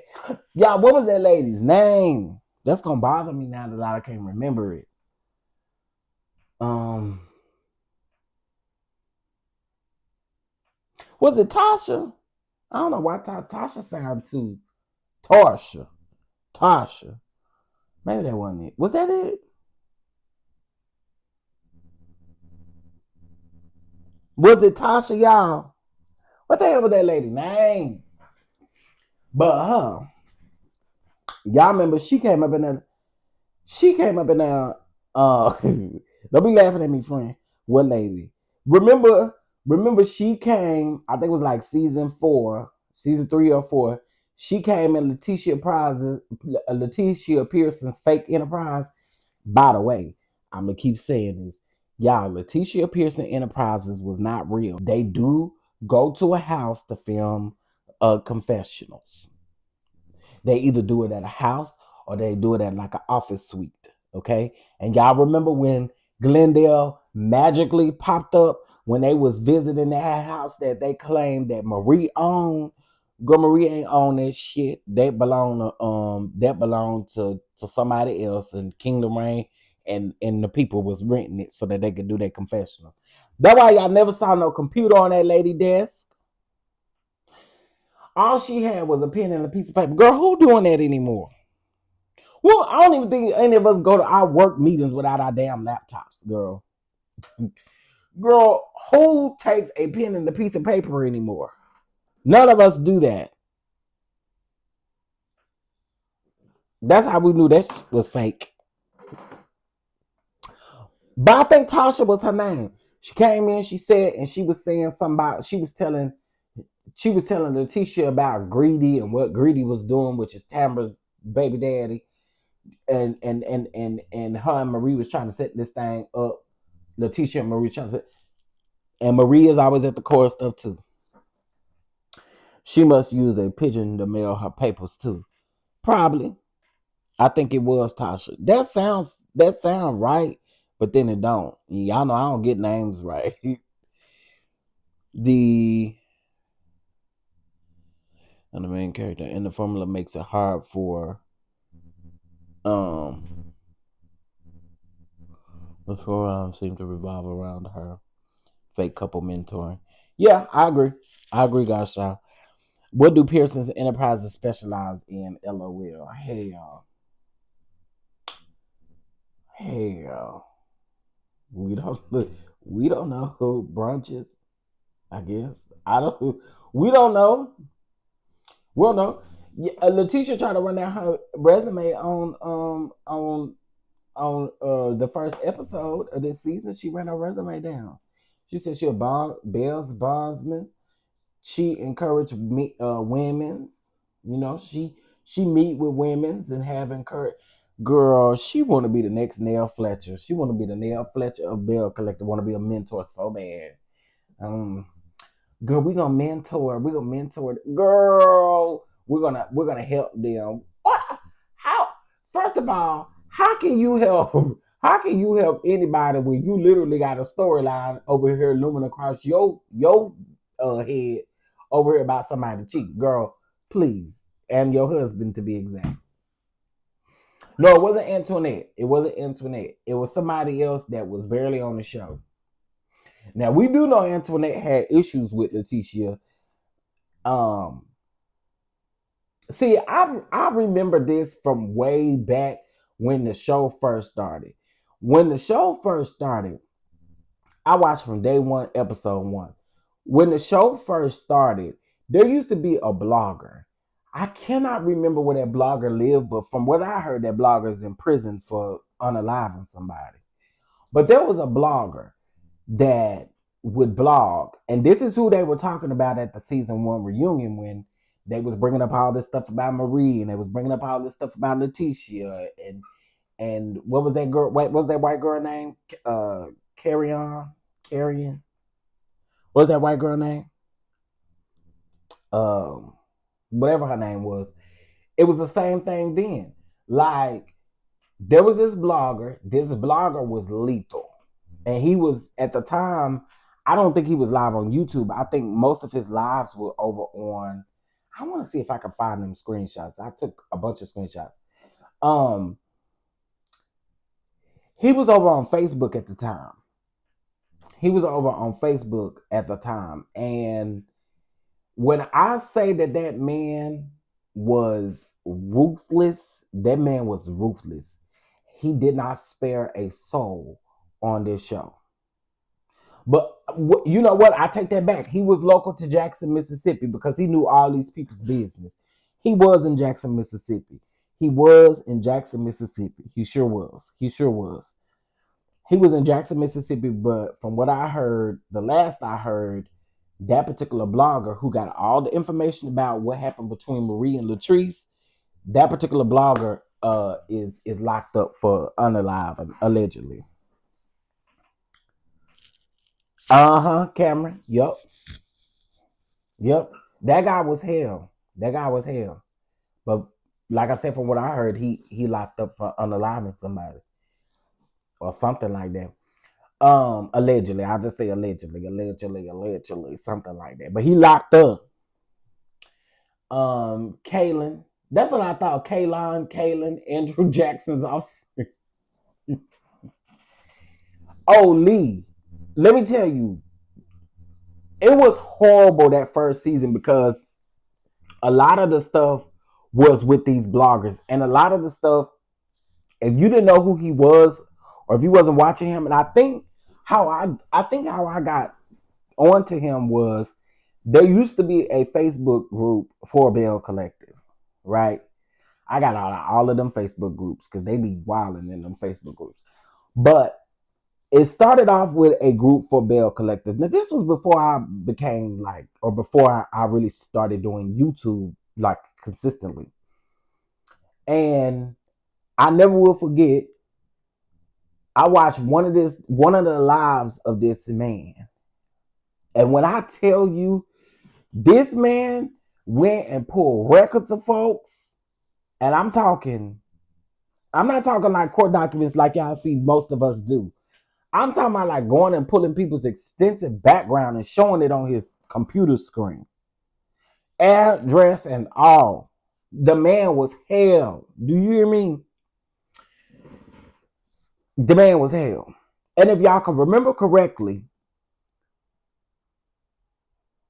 Y'all, what was that lady's name? That's gonna bother me now that I can't remember it. Was it Tasha? I don't know why Tasha sounded too Tarsha. Tasha. Maybe that wasn't it. Was that it? Was it Tasha, y'all? What the hell was that lady name? But y'all remember she came up in there. She came up in there. Don't be laughing at me, friend. What lady? Remember, she came, I think it was like season 3 or 4. She came in Letitia Pearson's fake enterprise. By the way, I'm gonna keep saying this. Y'all, Letitia Pearson Enterprises was not real. They do go to a house to film confessionals. They either do it at a house or they do it at like an office suite. Okay. And y'all remember when Glendale magically popped up when they was visiting that house that they claimed that Marie owned? Girl, Marie ain't own that shit. That belonged to somebody else, and King Lorraine and the people was renting it so that they could do their confessional. That's why y'all never saw no computer on that lady desk. All she had was a pen and a piece of paper. Girl, who doing that anymore? Well, I don't even think any of us go to our work meetings without our damn laptops, girl. Girl, who takes a pen and a piece of paper anymore? None of us do that. That's how we knew that was fake. But I think Tasha was her name. She came in, she said, and she was saying something about, she was telling Letitia about Greedy and what Greedy was doing, which is Tamara's baby daddy. And her and Marie was trying to set this thing up. Letitia and Marie trying to set, and Marie is always at the core of stuff too. She must use a pigeon to mail her papers too. Probably. I think it was Tasha. That sounds right, but then it don't. Y'all know I don't get names right. The main character and the formula makes it hard for the storyline seem to revolve around her fake couple mentoring. Yeah, I agree, guys. Y'all. What do Pearson's Enterprises specialize in? LOL. Hell. We don't know who brunches. I guess we don't know. We'll know. Yeah, Letitia tried to run down her resume on the first episode of this season. She ran her resume down. She said she was Bell's bondsman. She encouraged women's. She meet with women's and have encouraged. Girl, she want to be the next Nell Fletcher. She want to be the Nell Fletcher of Bell Collector. Want to be a mentor so bad. Girl, we're gonna mentor. Girl, we're gonna help them. What? How? First of all, how can you help? How can you help anybody when you literally got a storyline over here looming across your head over here about somebody cheating? Girl, please, and your husband to be exact. No, it wasn't Antoinette. It was somebody else that was barely on the show. Now, we do know Antoinette had issues with Letitia. See, I remember this from way back when the show first started. When the show first started, I watched from day one, episode 1. When the show first started, there used to be a blogger. I cannot remember where that blogger lived, but from what I heard, that blogger is in prison for unaliving somebody. But there was a blogger that would blog, and this is who they were talking about at the season 1 reunion when they was bringing up all this stuff about Marie, and they was bringing up all this stuff about Letitia, and what was that girl? What was that white girl name? Carrion. What was that white girl name? Whatever her name was. It was the same thing then. Like, there was this blogger. This blogger was lethal. And he was, at the time, I don't think he was live on YouTube. I think most of his lives were over on. I want to see if I can find them screenshots. I took a bunch of screenshots. He was over on Facebook at the time. And when I say that man was ruthless, that man was ruthless. He did not spare a soul on this show. But you know what? I take that back. He was local to Jackson, Mississippi because he knew all these people's business. He was in Jackson, Mississippi. He sure was. He was in Jackson, Mississippi, but from what I heard, the last I heard, that particular blogger who got all the information about what happened between Marie and Latrice, that particular blogger is locked up for unalive, allegedly. Cameron. Yep. That guy was hell. But like I said, from what I heard, he locked up for unaliving somebody or something like that. Allegedly. I'll just say allegedly, something like that. But he locked up. Kaylin. That's what I thought. Kaylin, Andrew Jackson's offspring. Oh, Lee. Let me tell you, it was horrible that first season because a lot of the stuff was with these bloggers. And a lot of the stuff, if you didn't know who he was, or if you wasn't watching him, and I think how I got onto him was there used to be a Facebook group for Bell Collective, right? I got all of them Facebook groups because they be wilding in them Facebook groups. But it started off with a group for Bell Collective. Now, this was before I became before I really started doing YouTube consistently. And I never will forget, I watched one of the lives of this man. And when I tell you, this man went and pulled records of folks, and I'm not talking like court documents like y'all see most of us do. I'm talking about like going and pulling people's extensive background and showing it on his computer screen. Address and all. The man was hell. Do you hear me? The man was hell. And if y'all can remember correctly,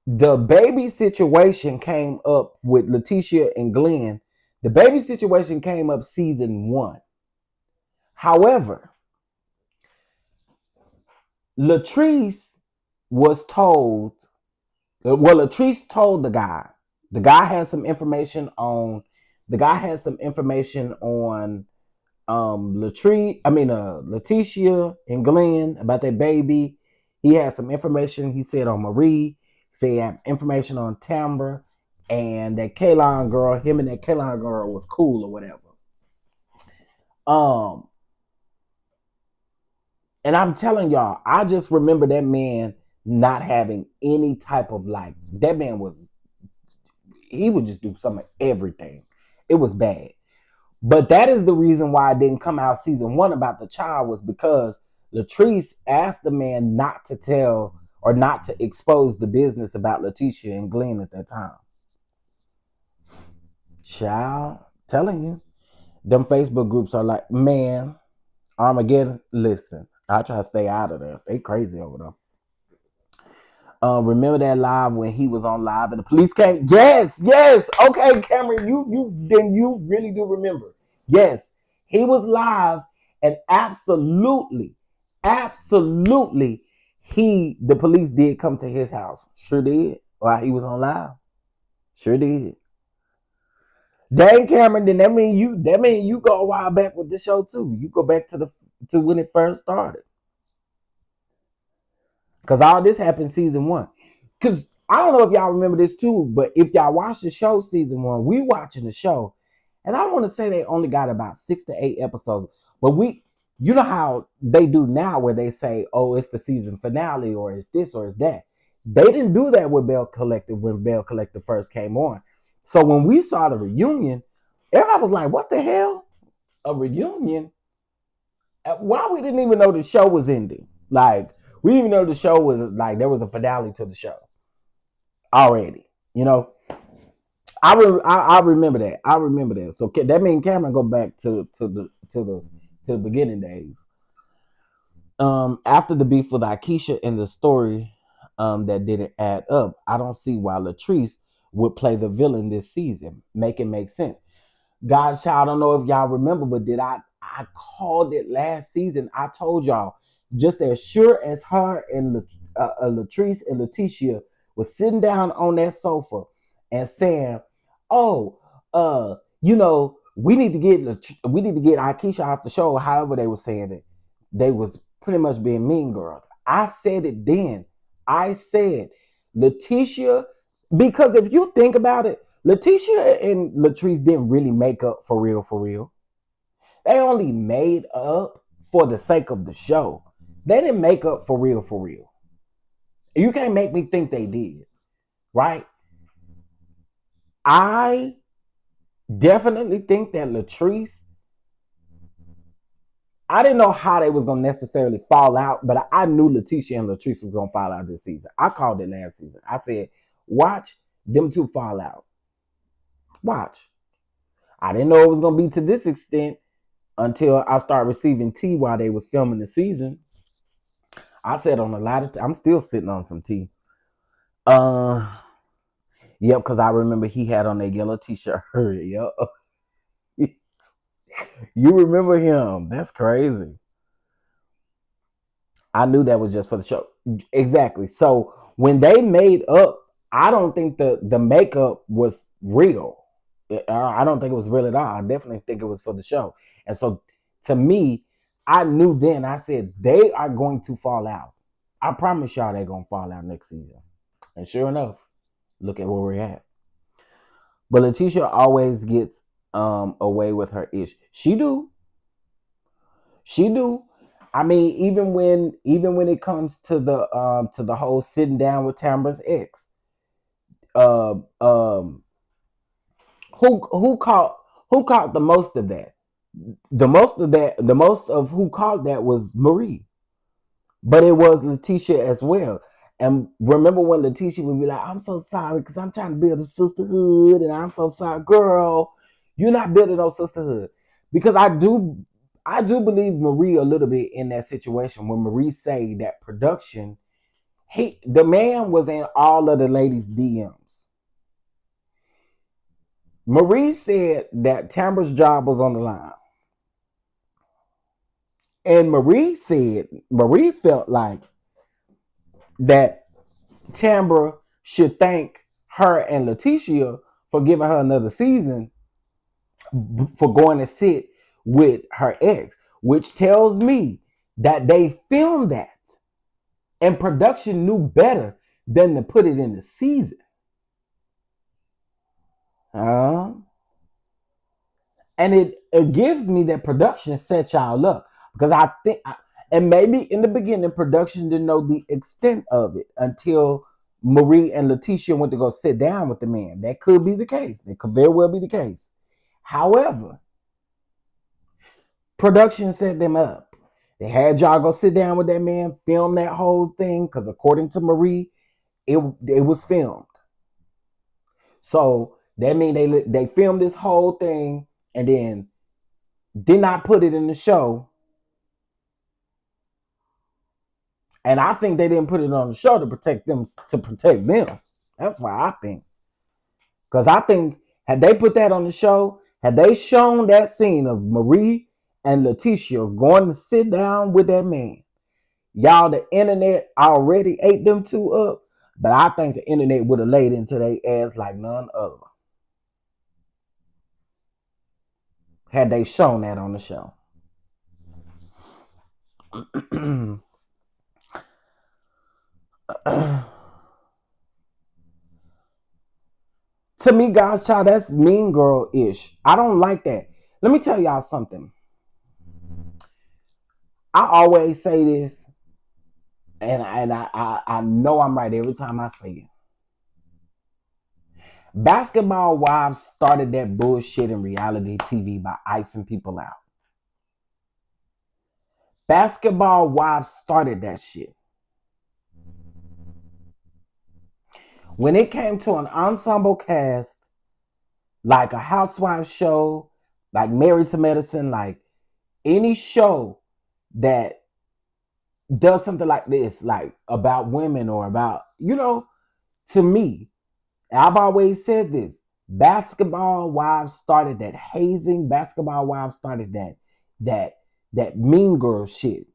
the baby situation came up with Letitia and Glenn. The baby situation came up season 1. However, Latrice told the guy. The guy had some information on Letitia and Glenn about their baby. He had some information, he said, on Marie. He had information on Tambra and that Kaylin girl. Him and that Kaylin girl was cool or whatever. And I'm telling y'all, I just remember that man not having any type of that man he would just do some of everything. It was bad. But that is the reason why it didn't come out season 1 about the child, was because Latrice asked the man not to tell or not to expose the business about Letitia and Glenn at that time. Child, telling you, them Facebook groups are like, man, Armageddon, listen, I try to stay out of there. They crazy over there. Remember that live when he was on live and the police came? Yes. Okay, Cameron, you really do remember. Yes, he was live, and absolutely, the police did come to his house. Sure did. While he was on live. Sure did. Dang, Cameron, then that mean you go a while back with this show too. You go back to when it first started. Because all this happened season 1. Because I don't know if y'all remember this too, but if y'all watch the show season 1, we watching the show. And I want to say they only got about 6 to 8 episodes. But you know how they do now where they say, oh, it's the season finale or it's this or it's that. They didn't do that with Bell Collective when Bell Collective first came on. So when we saw the reunion, everybody was like, what the hell? A reunion? Why we didn't even know the show was ending? Like, We didn't even know the show was like there was a finale to the show already. You know, I remember that. I remember that. So that means Cameron go back to the beginning days. After the beef with Akeisha and the story that didn't add up, I don't see why Latrice would play the villain this season. Make it make sense. God's child, I don't know if y'all remember, but I called it last season. I told y'all, just as sure as her and Latrice and Letitia was sitting down on that sofa and saying, "Oh, we need to get Akeisha off the show." However, they were saying it, they was pretty much being mean girls. I said it then. I said Letitia, because if you think about it, Letitia and Latrice didn't really make up for real, for real. They only made up for the sake of the show. They didn't make up for real, for real. You can't make me think they did, right? I definitely think that Latrice, I didn't know how they was going to necessarily fall out, but I knew Letitia and Latrice was going to fall out this season. I called it last season. I said, watch them two fall out. Watch. I didn't know it was going to be to this extent until I started receiving tea while they was filming the season. I said on a lot of I'm still sitting on some tea. Yep, because I remember he had on that yellow t-shirt. Yep. You remember him. That's crazy. I knew that was just for the show. Exactly. So when they made up, I don't think the makeup was real. I don't think it was real at all. I definitely think it was for the show. And so to me, I knew then, I said, they are going to fall out. I promise y'all they're going to fall out next season. And sure enough, look at where we're at. But Letitia always gets away with her ish. She do. I mean, even when it comes to the whole sitting down with Tamara's ex, who caught the most of that? The most of who caught that was Marie, but it was Letitia as well. And remember when Letitia would be like, "I'm so sorry because I'm trying to build a sisterhood, and I'm so sorry, girl, you're not building no sisterhood." Because I do believe Marie a little bit in that situation when Marie say that production, the man was in all of the ladies' DMs. Marie said that Tamara's job was on the line. And Marie felt like that Tamara should thank her and Letitia for giving her another season for going to sit with her ex, which tells me that they filmed that and production knew better than to put it in the season. And it gives me that production set y'all up, because I think, and maybe in the beginning, production didn't know the extent of it until Marie and Letitia went to go sit down with the man. That could be the case. That could very well be the case. However, production set them up. They had y'all go sit down with that man, film that whole thing, because according to Marie, it was filmed. So that means they filmed this whole thing and then did not put it in the show. And I think they didn't put it on the show to protect them. That's why I think. Because I think had they put that on the show, had they shown that scene of Marie and Letitia going to sit down with that man, y'all, the internet already ate them two up. But I think the internet would have laid into their ass like none other had they shown that on the show. To me, God's child, that's mean girl-ish. I don't like that. Let me tell y'all something. I always say this, and I know I'm right every time I say it. Basketball Wives started that bullshit in reality TV by icing people out. Basketball Wives started that shit. When it came to an ensemble cast, like a housewife show, like Married to Medicine, like any show that does something like this, like about women or about, to me, I've always said this. Basketball Wives started that hazing. Basketball Wives started that that mean girl shit.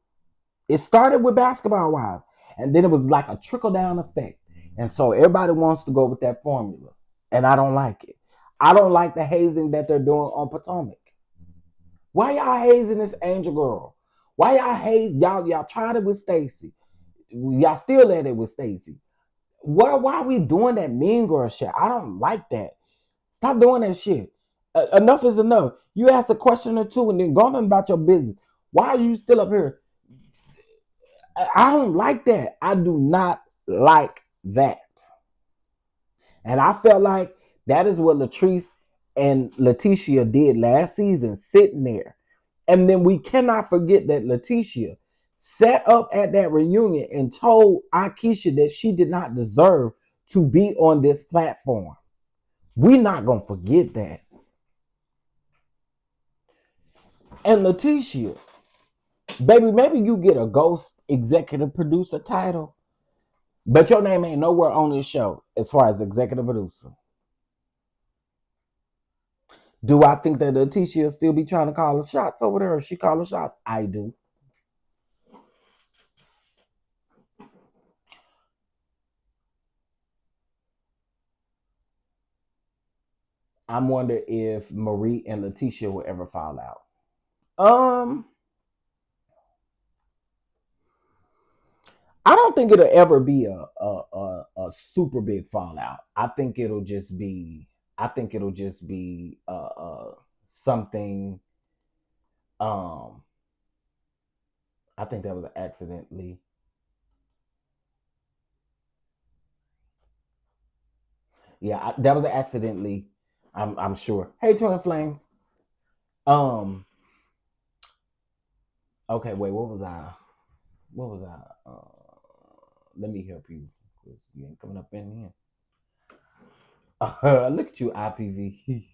It started with Basketball Wives, and then it was like a trickle down effect. And so everybody wants to go with that formula, and I don't like it. I don't like the hazing that they're doing on Potomac. Why y'all hazing this Angel girl? Why y'all haze y'all? Y'all tried it with Stacy. Y'all still at it with Stacy. Why are we doing that mean girl shit? I don't like that. Stop doing that shit. Enough is enough. You ask a question or two and then go on about your business. Why are you still up here? I don't like that. I do not like that. And I felt like that is what Latrice and Letitia did last season, sitting there. And then we cannot forget that Letitia sat up at that reunion and told Akeisha that she did not deserve to be on this platform. We're not going to forget that. And Letitia, baby, maybe you get a ghost executive producer title, but your name ain't nowhere on this show as far as executive producer. Do I think that Letitia still be trying to call the shots over there, or she call the shots? I do. I'm wondering if Marie and Letitia will ever fall out. I don't think it'll ever be a super big fallout. I think it'll just be. Something. Um, I think that was accidentally. Yeah, that was accidentally. I'm sure. Hey, Twin Flames. Um. Okay, wait. What was I? What was I? Let me help you because you ain't coming up in here. Look at you, IPV.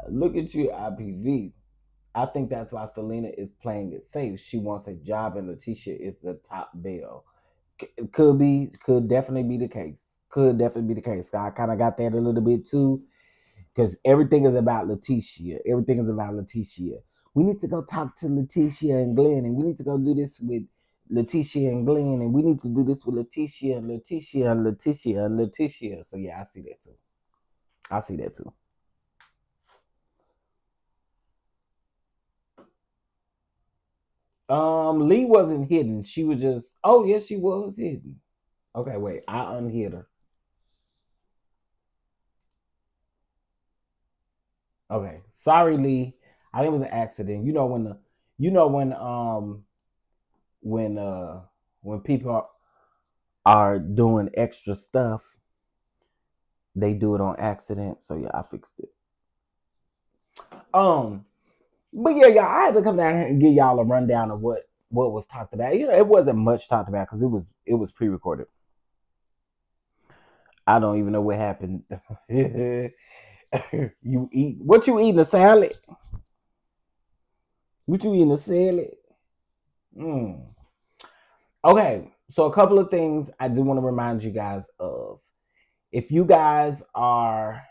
Look at you, IPV. I think that's why Selena is playing it safe. She wants a job, and Letitia is the top bill. Could definitely be the case. Could definitely be the case. I kind of got that a little bit too, because everything is about Letitia. Everything is about Letitia. We need to go talk to Letitia and Glenn, and we need to go do this with Letitia and Glenn, and we need to do this with Letitia and Letitia and Letitia and Letitia. So yeah, I see that too. I see that too. Lee wasn't hidden. She was just. Oh yes, she was hidden. Okay, wait. I unhid her. Okay, sorry, Lee. I think it was an accident. You know when the. You know when when people are doing extra stuff, they do it on accident. So yeah, I fixed it. But yeah, y'all, I had to come down here and give y'all a rundown of what was talked about. It wasn't much talked about because it was pre-recorded. I don't even know what happened. You eat what you eating, a salad? What you eating, a salad? Mm. Okay, so a couple of things I do want to remind you guys of. If you guys are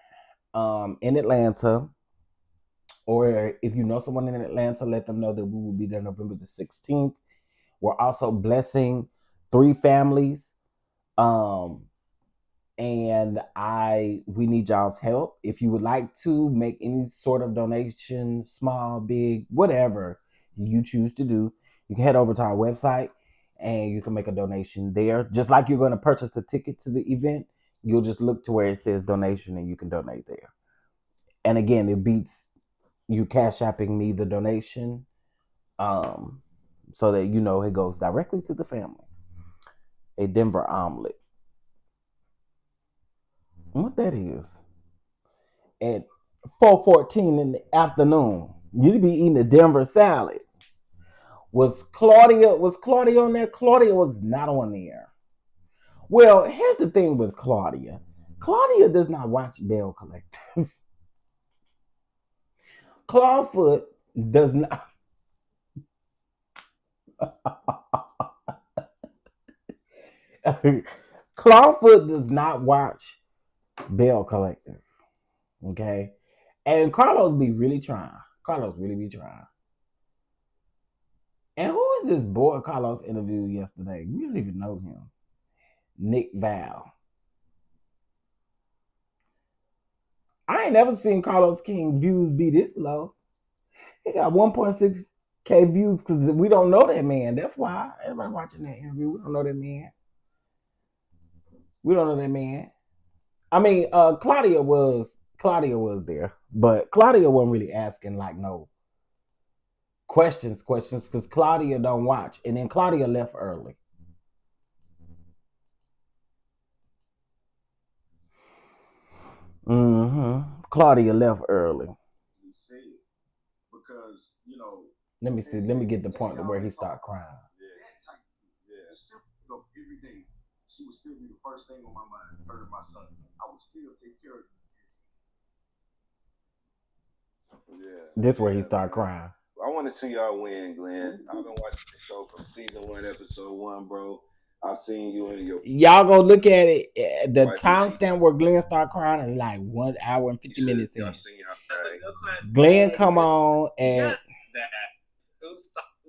in Atlanta, or if you know someone in Atlanta, let them know that we will be there November the 16th. We're also blessing 3 families. And we need y'all's help. If you would like to make any sort of donation, small, big, whatever you choose to do, you can head over to our website and you can make a donation there. Just like you're going to purchase a ticket to the event, you'll just look to where it says donation and you can donate there. And again, it beats you cash apping me the donation, so that it goes directly to the family. A Denver omelet. What that is? At 4:14 in the afternoon, you'd be eating a Denver salad. Was Claudia on there? Claudia was not on there. Well, here's the thing with Claudia. Claudia does not watch Bell Collective. Clawfoot does not. Clawfoot does not watch Bell Collective. Okay, and Carlos be really trying. Carlos really be trying. And who is this boy Carlos interviewed yesterday? We don't even know him. Nick Val. I ain't never seen Carlos King views be this low. He got 1.6K views because we don't know that man. That's why everybody watching that interview. We don't know that man. We don't know that man. I mean, Claudia was there, but Claudia wasn't really asking like no questions because Claudia don't watch, and then Claudia left early. Claudia left early. Because let me see. Let me get the point to where he started crying. Every day, she would still be the first thing on my mind. Her and my son, I would still take care of. Yeah. This where he started crying. I want to see y'all win, Glenn. I've been watching the show from season 1, episode 1, bro. I've seen you in your. Y'all go look at it. The timestamp where Glenn started crying is like 1 hour and 50 minutes in. Glenn come on and.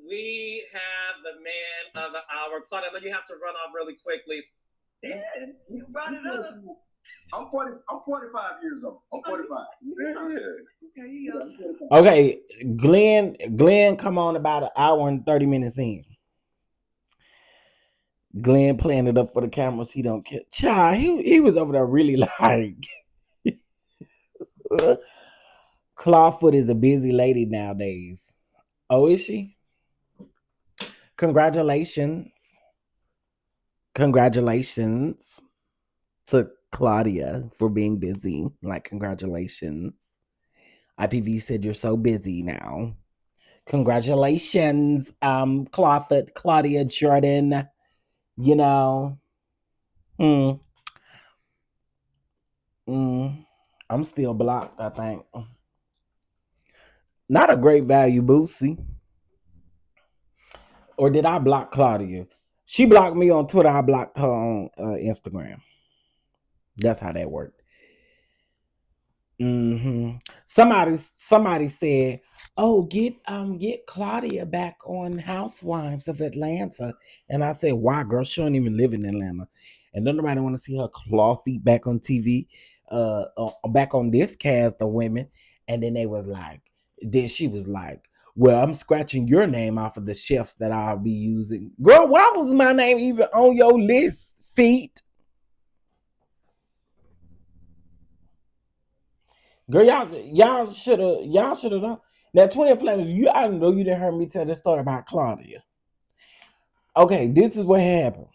We have the man of the hour. Claudia, you have to run off really quickly. Yeah, you brought it up. I'm 45 years old. I'm 45. Okay, Glenn come on about 1 hour and 30 minutes in. Glenn playing it up for the cameras. He don't care. Child, he was over there really like. Clawfoot is a busy lady nowadays. Oh, is she? Congratulations to Claudia for being busy. Like, congratulations. IPV said you're so busy now. Congratulations, Clawfoot, Claudia Jordan. You know, I'm still blocked, I think. Not a great value, Boosie. Or did I block Claudia? She blocked me on Twitter. I blocked her on Instagram. That's how that worked. Somebody said, "Oh, get Claudia back on Housewives of Atlanta," and I said, "Why, girl? She don't even live in Atlanta, and don't nobody want to see her claw feet back on TV, back on this cast of women." And then then she was like, "Well, I'm scratching your name off of the chefs that I'll be using." Girl, why was my name even on your list, feet? Girl, y'all should have done that. Twin Flames, I know you didn't hear me tell this story about Claudia. Okay, this is what happened.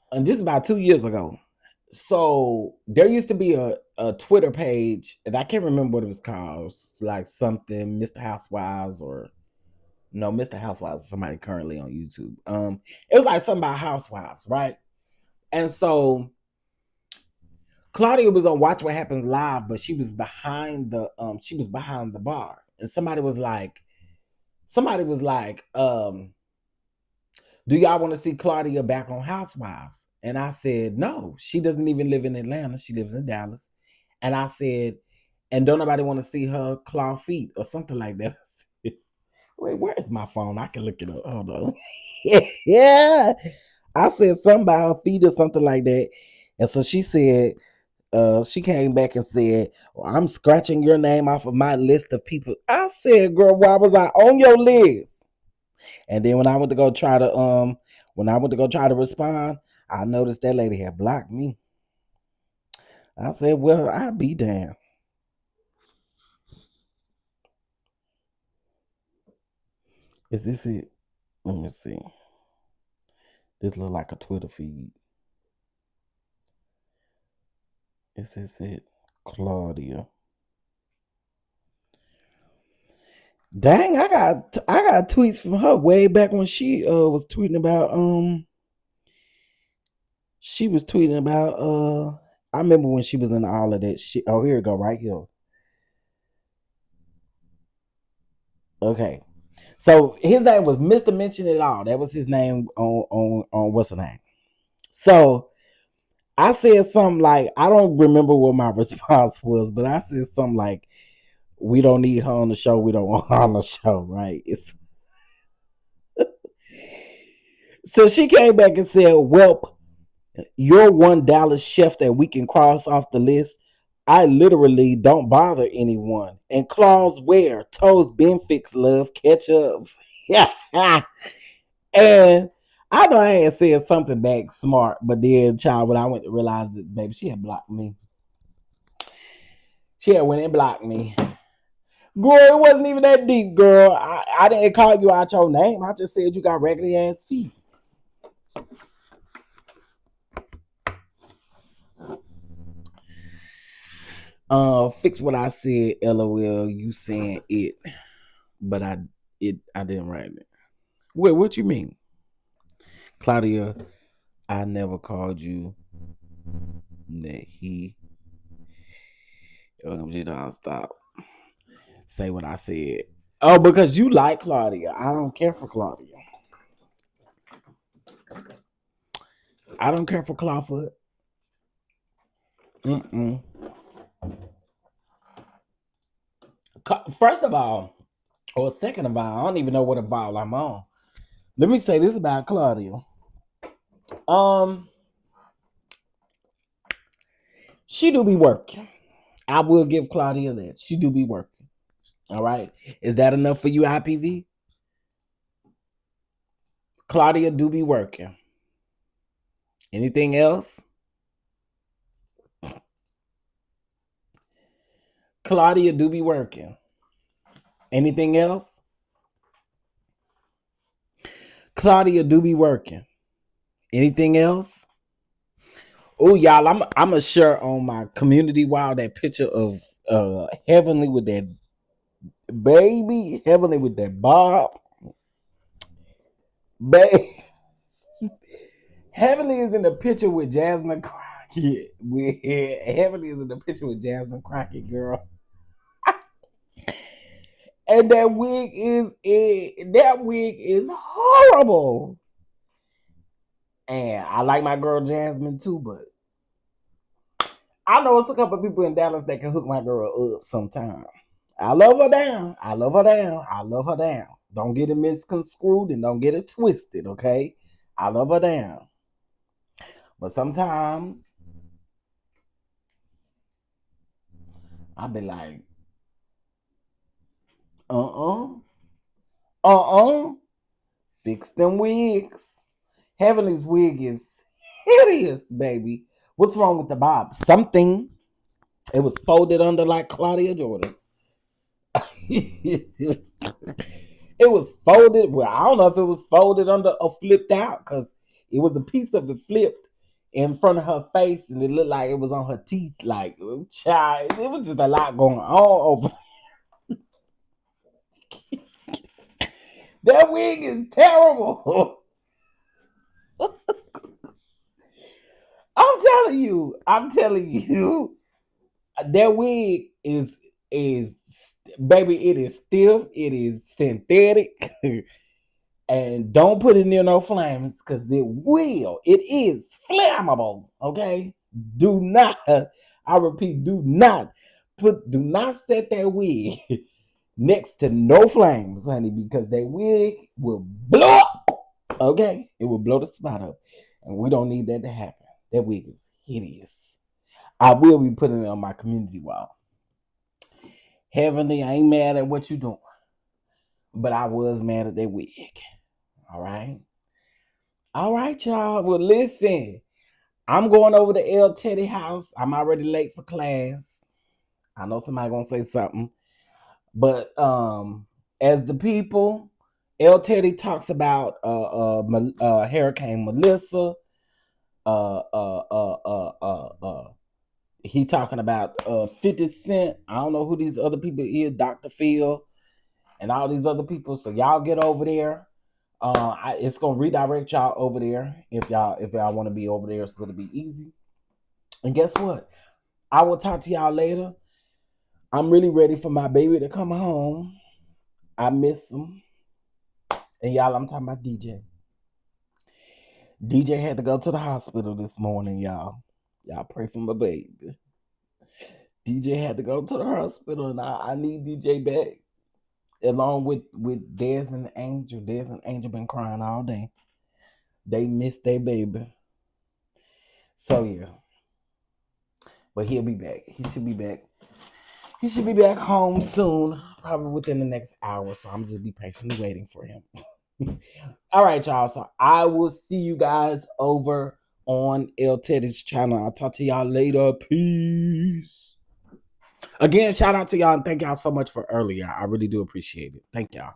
And this is about 2 years ago. So there used to be a Twitter page, and I can't remember what it was called. It's like something Mr. Housewives or no, Mr. Housewives is somebody currently on YouTube. It was like something about housewives, right? And so Claudia was on Watch What Happens Live, but she was behind the bar. And somebody was like, do y'all want to see Claudia back on Housewives? And I said, no, she doesn't even live in Atlanta. She lives in Dallas. And I said, and don't nobody want to see her claw feet or something like that. Wait, where is my phone? I can look it up. Hold on. Yeah. I said something about her feet or something like that. And so she said, she came back and said, well, I'm scratching your name off of my list of people. I said, girl, why was I on your list? And then when I went to go try to respond, I noticed that lady had blocked me. I said, well, I'll be damned. Is this it? Let me see. This look like a Twitter feed. Is this it? Claudia. Dang, I got tweets from her way back when she was tweeting about she was tweeting about I remember when she was in all of that shit. Oh, here it go right here. Okay. So his name was Mr. Mention It All. That was his name on what's the name? So I said something like, I don't remember what my response was, but I said something like, we don't need her on the show, we don't want her on the show, right? So she came back and said, well, you're one Dallas chef that we can cross off the list. I literally don't bother anyone. And claws wear, toes been fixed, love, catch up. Yeah. And I know I had said something back smart, but then, child, when I went to realize it, baby, she had blocked me. She had went and blocked me. Girl, it wasn't even that deep, girl. I didn't call you out your name. I just said you got regular ass feet. Fix what I said, LOL. You saying it, but I didn't write it. Wait, what you mean? Claudia, I never called you that he. You don't stop. Say what I said. Oh, because you like Claudia. I don't care for Claudia. I don't care for Clawfoot. First of all, or second of all, I don't even know what vowel I'm on. Let me say this about Claudia. She do be working. I will give Claudia that. She do be working. All right. Is that enough for you, IPV? Claudia do be working. Anything else? Claudia do be working. Anything else? Claudia do be working. Anything else? Oh, y'all, I'm gonna share on my community wall that picture of Heavenly with that baby, Heavenly with that bob. Babe. Heavenly is in the picture with Jasmine Crockett. Heavenly is in the picture with Jasmine Crockett, girl. And that wig is horrible. And I like my girl Jasmine too, but I know it's a couple of people in Dallas that can hook my girl up sometime. I love her down. I love her down. I love her down. Don't get it misconstrued and don't get it twisted, okay? I love her down. But sometimes I be like, fix them wigs. Heavenly's wig is hideous, baby. What's wrong with the bob? Something. It was folded under like Claudia Jordan's. It was folded. Well, I don't know if it was folded under or flipped out because it was a piece of it flipped in front of her face and it looked like it was on her teeth. Like, child, it was just a lot going on over. That wig is terrible. I'm telling you, that wig is baby, it is stiff, it is synthetic, and don't put it near no flames because it is flammable. Okay, do not, I repeat, do not set that wig next to no flames, honey, because that wig will blow up. Okay, it will blow the spot up, and we don't need that to happen. That wig is hideous. I will be putting it on my community wall. Heavenly, I ain't mad at what you doing, but I was mad at that wig. All right, y'all. Well, listen, I'm going over to L. Teddy house. I'm already late for class. I know somebody gonna say something, but as the people, L. Teddy talks about Hurricane Melissa. He talking about 50 Cent. I don't know who these other people is, Dr. Phil. and all these other people. So y'all get over there. It's gonna redirect y'all over there if y'all want to be over there. It's gonna be easy. And guess what? I will talk to y'all later. I'm really ready for my baby to come home. I miss him. And y'all, I'm talking about DJ. DJ had to go to the hospital this morning, y'all. Y'all pray for my baby. DJ had to go to the hospital, and I need DJ back. Along with Dez and Angel. Dez and Angel been crying all day. They missed their baby. So yeah. But he'll be back. He should be back. He should be back home soon. Probably within the next hour. So I'm just be patiently waiting for him. All right, y'all. So I will see you guys over on El Teddy's channel. I'll talk to y'all later. Peace. Again, shout out to y'all and thank y'all so much for earlier. I really do appreciate it. Thank y'all.